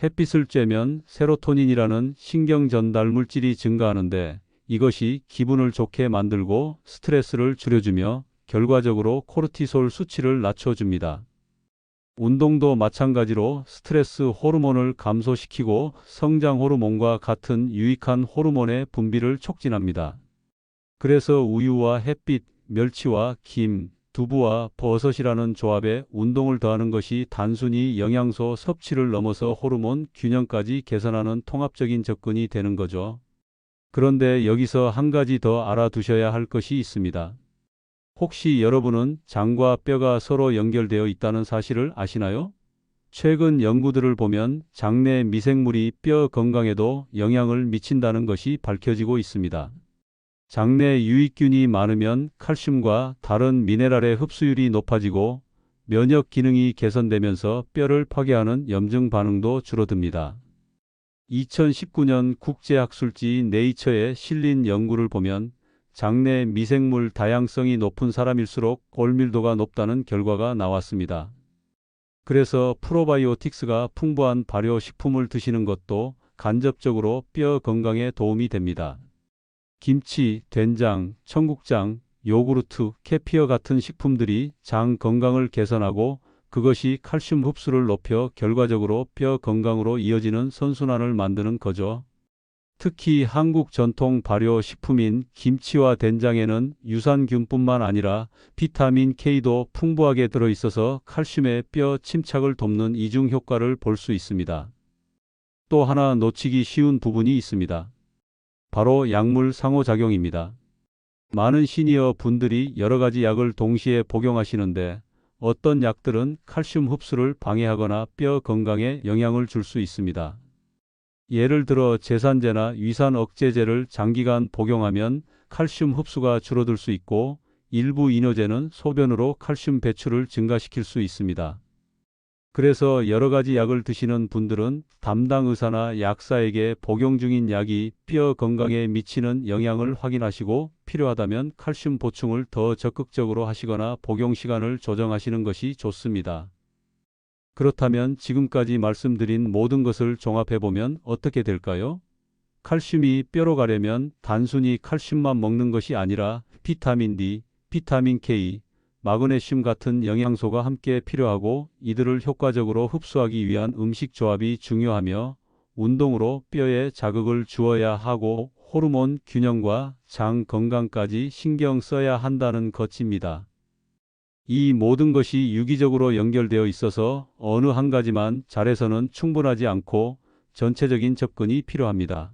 햇빛을 쬐면 세로토닌이라는 신경 전달 물질이 증가하는데 이것이 기분을 좋게 만들고 스트레스를 줄여주며 결과적으로 코르티솔 수치를 낮춰줍니다. 운동도 마찬가지로 스트레스 호르몬을 감소시키고 성장 호르몬과 같은 유익한 호르몬의 분비를 촉진합니다. 그래서 우유와 햇빛, 멸치와 김, 두부와 버섯이라는 조합에 운동을 더하는 것이 단순히 영양소 섭취를 넘어서 호르몬 균형까지 개선하는 통합적인 접근이 되는 거죠. 그런데 여기서 한 가지 더 알아두셔야 할 것이 있습니다. 혹시 여러분은 장과 뼈가 서로 연결되어 있다는 사실을 아시나요? 최근 연구들을 보면 장내 미생물이 뼈 건강에도 영향을 미친다는 것이 밝혀지고 있습니다. 장내 유익균이 많으면 칼슘과 다른 미네랄의 흡수율이 높아지고 면역 기능이 개선되면서 뼈를 파괴하는 염증 반응도 줄어듭니다. 2019년 국제학술지 네이처에 실린 연구를 보면 장내 미생물 다양성이 높은 사람일수록 골밀도가 높다는 결과가 나왔습니다. 그래서 프로바이오틱스가 풍부한 발효식품을 드시는 것도 간접적으로 뼈 건강에 도움이 됩니다. 김치, 된장, 청국장, 요구르트, 캐피어 같은 식품들이 장 건강을 개선하고 그것이 칼슘 흡수를 높여 결과적으로 뼈 건강으로 이어지는 선순환을 만드는 거죠. 특히 한국 전통 발효 식품인 김치와 된장에는 유산균뿐만 아니라 비타민 K도 풍부하게 들어있어서 칼슘의 뼈 침착을 돕는 이중 효과를 볼 수 있습니다. 또 하나 놓치기 쉬운 부분이 있습니다. 바로 약물 상호작용입니다. 많은 시니어 분들이 여러 가지 약을 동시에 복용하시는데 어떤 약들은 칼슘 흡수를 방해하거나 뼈 건강에 영향을 줄 수 있습니다. 예를 들어 제산제나 위산 억제제를 장기간 복용하면 칼슘 흡수가 줄어들 수 있고 일부 이뇨제는 소변으로 칼슘 배출을 증가시킬 수 있습니다. 그래서 여러 가지 약을 드시는 분들은 담당 의사나 약사에게 복용 중인 약이 뼈 건강에 미치는 영향을 확인하시고 필요하다면 칼슘 보충을 더 적극적으로 하시거나 복용 시간을 조정하시는 것이 좋습니다. 그렇다면 지금까지 말씀드린 모든 것을 종합해보면 어떻게 될까요? 칼슘이 뼈로 가려면 단순히 칼슘만 먹는 것이 아니라 비타민 D, 비타민 K, 마그네슘 같은 영양소가 함께 필요하고 이들을 효과적으로 흡수하기 위한 음식 조합이 중요하며 운동으로 뼈에 자극을 주어야 하고 호르몬 균형과 장 건강까지 신경 써야 한다는 것입니다. 이 모든 것이 유기적으로 연결되어 있어서 어느 한 가지만 잘해서는 충분하지 않고 전체적인 접근이 필요합니다.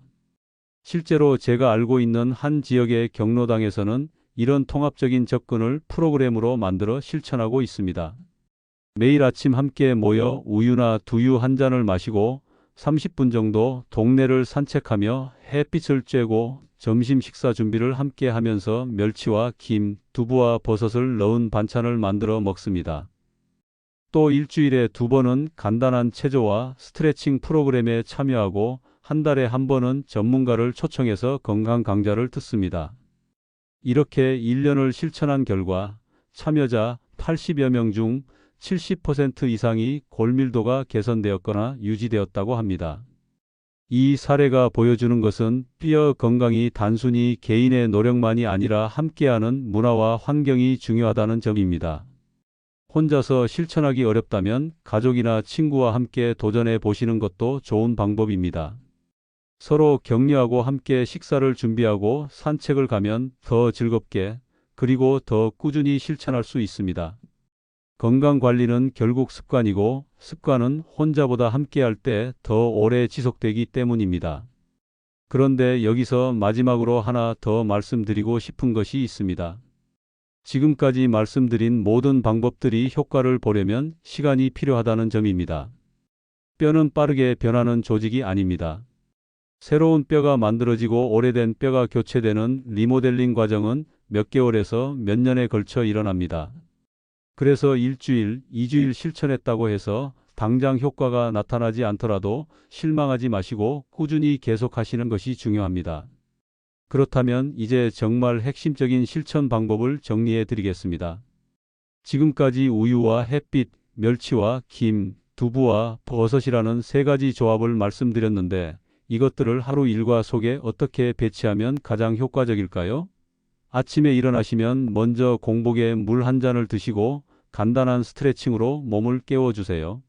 실제로 제가 알고 있는 한 지역의 경로당에서는 이런 통합적인 접근을 프로그램으로 만들어 실천하고 있습니다. 매일 아침 함께 모여 우유나 두유 한 잔을 마시고 30분 정도 동네를 산책하며 햇빛을 쬐고 점심 식사 준비를 함께 하면서 멸치와 김, 두부와 버섯을 넣은 반찬을 만들어 먹습니다. 또 일주일에 2번은 간단한 체조와 스트레칭 프로그램에 참여하고 한 달에 한 번은 전문가를 초청해서 건강 강좌를 듣습니다. 이렇게 1년을 실천한 결과 참여자 80여 명 중 70% 이상이 골밀도가 개선되었거나 유지되었다고 합니다. 이 사례가 보여주는 것은 뼈 건강이 단순히 개인의 노력만이 아니라 함께하는 문화와 환경이 중요하다는 점입니다. 혼자서 실천하기 어렵다면 가족이나 친구와 함께 도전해 보시는 것도 좋은 방법입니다. 서로 격려하고 함께 식사를 준비하고 산책을 가면 더 즐겁게 그리고 더 꾸준히 실천할 수 있습니다. 건강관리는 결국 습관이고 습관은 혼자보다 함께할 때 더 오래 지속되기 때문입니다. 그런데 여기서 마지막으로 하나 더 말씀드리고 싶은 것이 있습니다. 지금까지 말씀드린 모든 방법들이 효과를 보려면 시간이 필요하다는 점입니다. 뼈는 빠르게 변하는 조직이 아닙니다. 새로운 뼈가 만들어지고 오래된 뼈가 교체되는 리모델링 과정은 몇 개월에서 몇 년에 걸쳐 일어납니다. 그래서 일주일, 2주일 실천했다고 해서 당장 효과가 나타나지 않더라도 실망하지 마시고 꾸준히 계속하시는 것이 중요합니다. 그렇다면 이제 정말 핵심적인 실천 방법을 정리해 드리겠습니다. 지금까지 우유와 햇빛, 멸치와 김, 두부와 버섯이라는 3가지 조합을 말씀드렸는데 이것들을 하루 일과 속에 어떻게 배치하면 가장 효과적일까요? 아침에 일어나시면 먼저 공복에 물 한 잔을 드시고 간단한 스트레칭으로 몸을 깨워주세요.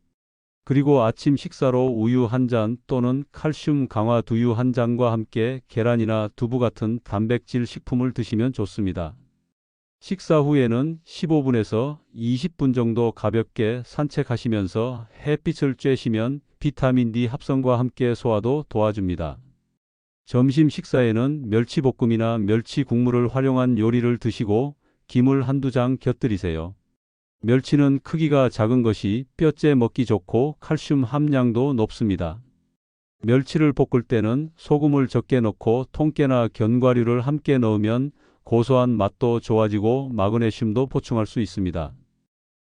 그리고 아침 식사로 우유 한 잔 또는 칼슘 강화 두유 한 잔과 함께 계란이나 두부 같은 단백질 식품을 드시면 좋습니다. 식사 후에는 15분에서 20분 정도 가볍게 산책하시면서 햇빛을 쬐시면 비타민 D 합성과 함께 소화도 도와줍니다. 점심 식사에는 멸치볶음이나 멸치 국물을 활용한 요리를 드시고 김을 한두 장 곁들이세요. 멸치는 크기가 작은 것이 뼈째 먹기 좋고 칼슘 함량도 높습니다. 멸치를 볶을 때는 소금을 적게 넣고 통깨나 견과류를 함께 넣으면 고소한 맛도 좋아지고 마그네슘도 보충할 수 있습니다.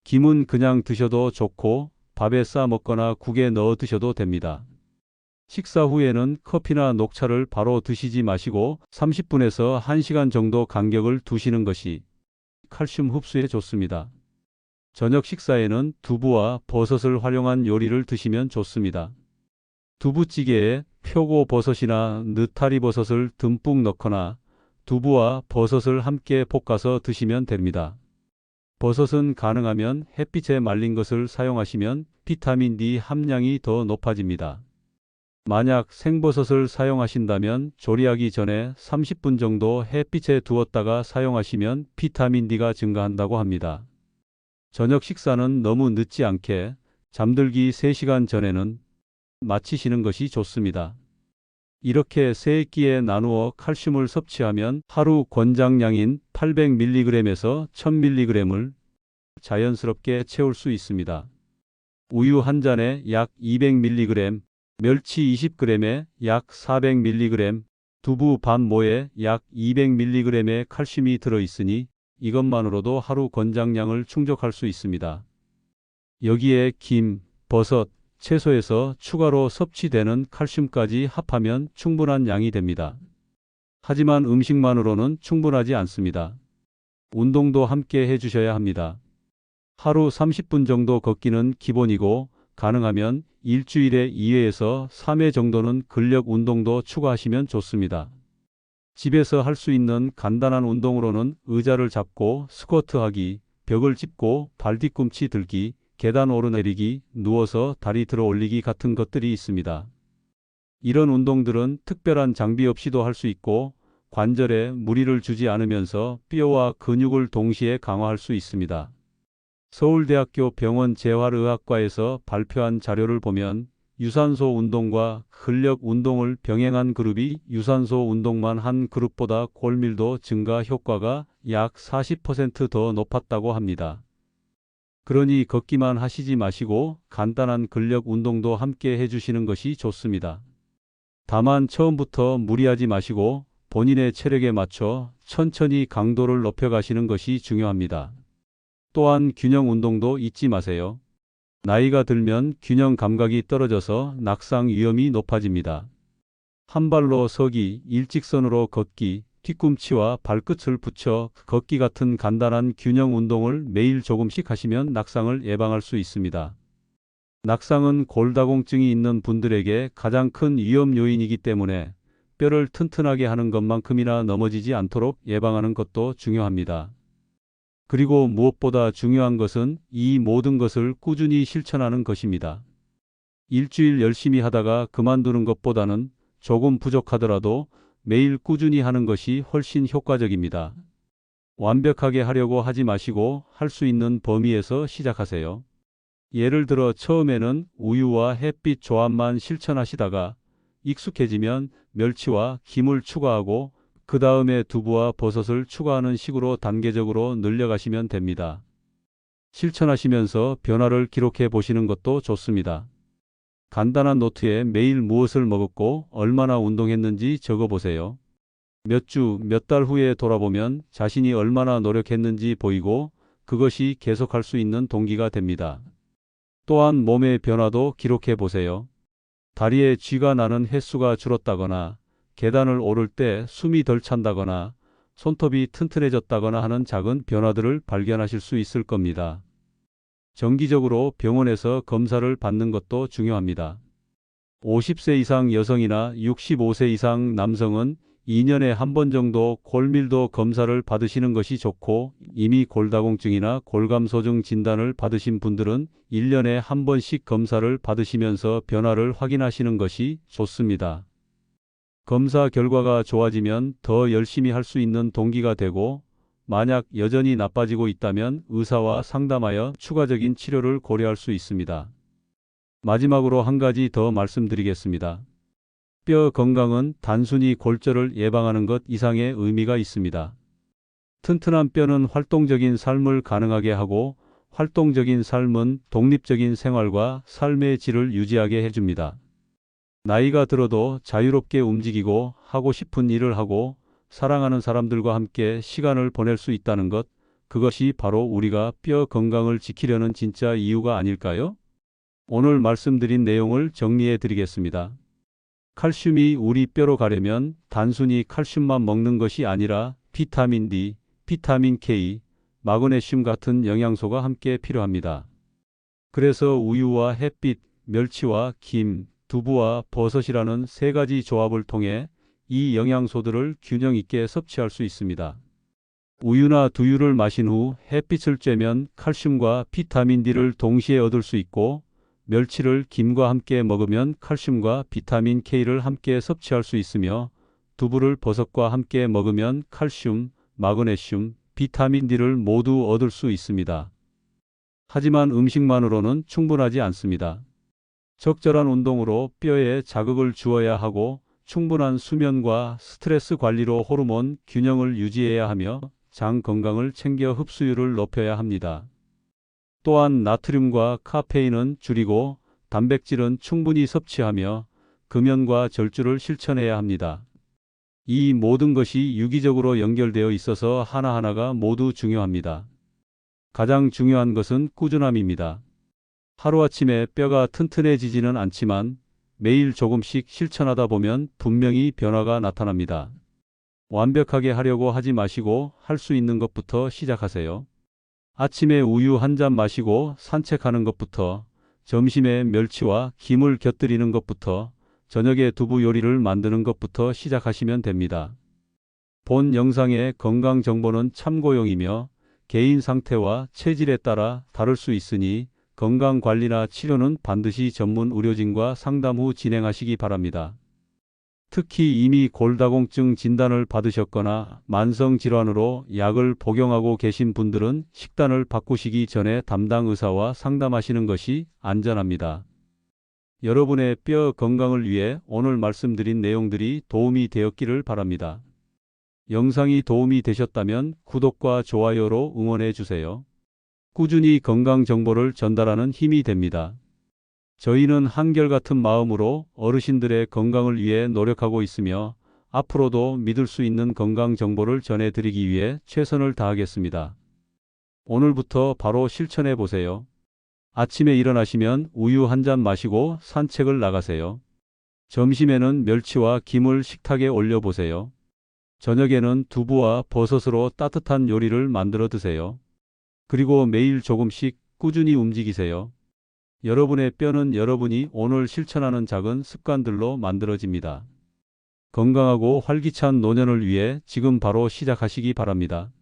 김은 그냥 드셔도 좋고 밥에 싸 먹거나 국에 넣어 드셔도 됩니다. 식사 후에는 커피나 녹차를 바로 드시지 마시고 30분에서 1시간 정도 간격을 두시는 것이 칼슘 흡수에 좋습니다. 저녁 식사에는 두부와 버섯을 활용한 요리를 드시면 좋습니다. 두부찌개에 표고버섯이나 느타리버섯을 듬뿍 넣거나 두부와 버섯을 함께 볶아서 드시면 됩니다. 버섯은 가능하면 햇빛에 말린 것을 사용하시면 비타민 D 함량이 더 높아집니다. 만약 생버섯을 사용하신다면 조리하기 전에 30분 정도 햇빛에 두었다가 사용하시면 비타민 D가 증가한다고 합니다. 저녁 식사는 너무 늦지 않게 잠들기 3시간 전에는 마치시는 것이 좋습니다. 이렇게 3끼에 나누어 칼슘을 섭취하면 하루 권장량인 800mg에서 1000mg을 자연스럽게 채울 수 있습니다. 우유 한 잔에 약 200mg, 멸치 20g에 약 400mg, 두부 반 모에 약 200mg의 칼슘이 들어있으니 이것만으로도 하루 권장량을 충족할 수 있습니다. 여기에 김, 버섯, 채소에서 추가로 섭취되는 칼슘까지 합하면 충분한 양이 됩니다. 하지만 음식만으로는 충분하지 않습니다. 운동도 함께 해주셔야 합니다. 하루 30분 정도 걷기는 기본이고 가능하면 일주일에 2회에서 3회 정도는 근력 운동도 추가하시면 좋습니다. 집에서 할 수 있는 간단한 운동으로는 의자를 잡고 스쿼트하기, 벽을 짚고 발 뒤꿈치 들기, 계단 오르내리기, 누워서 다리 들어 올리기 같은 것들이 있습니다. 이런 운동들은 특별한 장비 없이도 할 수 있고 관절에 무리를 주지 않으면서 뼈와 근육을 동시에 강화할 수 있습니다. 서울대학교 병원 재활의학과에서 발표한 자료를 보면 유산소 운동과 근력 운동을 병행한 그룹이 유산소 운동만 한 그룹보다 골밀도 증가 효과가 약 40% 더 높았다고 합니다. 그러니 걷기만 하시지 마시고 간단한 근력 운동도 함께 해주시는 것이 좋습니다. 다만 처음부터 무리하지 마시고 본인의 체력에 맞춰 천천히 강도를 높여가시는 것이 중요합니다. 또한 균형 운동도 잊지 마세요. 나이가 들면 균형 감각이 떨어져서 낙상 위험이 높아집니다. 한 발로 서기, 일직선으로 걷기, 뒤꿈치와 발끝을 붙여 걷기 같은 간단한 균형 운동을 매일 조금씩 하시면 낙상을 예방할 수 있습니다. 낙상은 골다공증이 있는 분들에게 가장 큰 위험 요인이기 때문에 뼈를 튼튼하게 하는 것만큼이나 넘어지지 않도록 예방하는 것도 중요합니다. 그리고 무엇보다 중요한 것은 이 모든 것을 꾸준히 실천하는 것입니다. 일주일 열심히 하다가 그만두는 것보다는 조금 부족하더라도 매일 꾸준히 하는 것이 훨씬 효과적입니다. 완벽하게 하려고 하지 마시고 할 수 있는 범위에서 시작하세요. 예를 들어 처음에는 우유와 햇빛 조합만 실천하시다가 익숙해지면 멸치와 김을 추가하고 그 다음에 두부와 버섯을 추가하는 식으로 단계적으로 늘려가시면 됩니다. 실천하시면서 변화를 기록해 보시는 것도 좋습니다. 간단한 노트에 매일 무엇을 먹었고 얼마나 운동했는지 적어보세요. 몇 주, 몇 달 후에 돌아보면 자신이 얼마나 노력했는지 보이고 그것이 계속할 수 있는 동기가 됩니다. 또한 몸의 변화도 기록해 보세요. 다리에 쥐가 나는 횟수가 줄었다거나 계단을 오를 때 숨이 덜 찬다거나 손톱이 튼튼해졌다거나 하는 작은 변화들을 발견하실 수 있을 겁니다. 정기적으로 병원에서 검사를 받는 것도 중요합니다. 50세 이상 여성이나 65세 이상 남성은 2년에 한 번 정도 골밀도 검사를 받으시는 것이 좋고 이미 골다공증이나 골감소증 진단을 받으신 분들은 1년에 한 번씩 검사를 받으시면서 변화를 확인하시는 것이 좋습니다. 검사 결과가 좋아지면 더 열심히 할 수 있는 동기가 되고 만약 여전히 나빠지고 있다면 의사와 상담하여 추가적인 치료를 고려할 수 있습니다. 마지막으로 한 가지 더 말씀드리겠습니다. 뼈 건강은 단순히 골절을 예방하는 것 이상의 의미가 있습니다. 튼튼한 뼈는 활동적인 삶을 가능하게 하고 활동적인 삶은 독립적인 생활과 삶의 질을 유지하게 해줍니다. 나이가 들어도 자유롭게 움직이고 하고 싶은 일을 하고 사랑하는 사람들과 함께 시간을 보낼 수 있다는 것, 그것이 바로 우리가 뼈 건강을 지키려는 진짜 이유가 아닐까요? 오늘 말씀드린 내용을 정리해 드리겠습니다. 칼슘이 우리 뼈로 가려면 단순히 칼슘만 먹는 것이 아니라 비타민 D, 비타민 K, 마그네슘 같은 영양소가 함께 필요합니다. 그래서 우유와 햇빛, 멸치와 김, 두부와 버섯이라는 세 가지 조합을 통해 이 영양소들을 균형 있게 섭취할 수 있습니다. 우유나 두유를 마신 후 햇빛을 쬐면 칼슘과 비타민 D를 동시에 얻을 수 있고, 멸치를 김과 함께 먹으면 칼슘과 비타민 K를 함께 섭취할 수 있으며, 두부를 버섯과 함께 먹으면 칼슘, 마그네슘, 비타민 D를 모두 얻을 수 있습니다. 하지만 음식만으로는 충분하지 않습니다. 적절한 운동으로 뼈에 자극을 주어야 하고, 충분한 수면과 스트레스 관리로 호르몬 균형을 유지해야 하며 장 건강을 챙겨 흡수율을 높여야 합니다. 또한 나트륨과 카페인은 줄이고 단백질은 충분히 섭취하며 금연과 절주를 실천해야 합니다. 이 모든 것이 유기적으로 연결되어 있어서 하나하나가 모두 중요합니다. 가장 중요한 것은 꾸준함입니다. 하루아침에 뼈가 튼튼해지지는 않지만 매일 조금씩 실천하다 보면 분명히 변화가 나타납니다. 완벽하게 하려고 하지 마시고 할 수 있는 것부터 시작하세요. 아침에 우유 한 잔 마시고 산책하는 것부터, 점심에 멸치와 김을 곁들이는 것부터, 저녁에 두부 요리를 만드는 것부터 시작하시면 됩니다. 본 영상의 건강 정보는 참고용이며 개인 상태와 체질에 따라 다를 수 있으니 건강관리나 치료는 반드시 전문 의료진과 상담 후 진행하시기 바랍니다. 특히 이미 골다공증 진단을 받으셨거나 만성질환으로 약을 복용하고 계신 분들은 식단을 바꾸시기 전에 담당 의사와 상담하시는 것이 안전합니다. 여러분의 뼈 건강을 위해 오늘 말씀드린 내용들이 도움이 되었기를 바랍니다. 영상이 도움이 되셨다면 구독과 좋아요로 응원해 주세요. 꾸준히 건강 정보를 전달하는 힘이 됩니다. 저희는 한결같은 마음으로 어르신들의 건강을 위해 노력하고 있으며 앞으로도 믿을 수 있는 건강 정보를 전해드리기 위해 최선을 다하겠습니다. 오늘부터 바로 실천해 보세요. 아침에 일어나시면 우유 한 잔 마시고 산책을 나가세요. 점심에는 멸치와 김을 식탁에 올려보세요. 저녁에는 두부와 버섯으로 따뜻한 요리를 만들어 드세요. 그리고 매일 조금씩 꾸준히 움직이세요. 여러분의 뼈는 여러분이 오늘 실천하는 작은 습관들로 만들어집니다. 건강하고 활기찬 노년을 위해 지금 바로 시작하시기 바랍니다.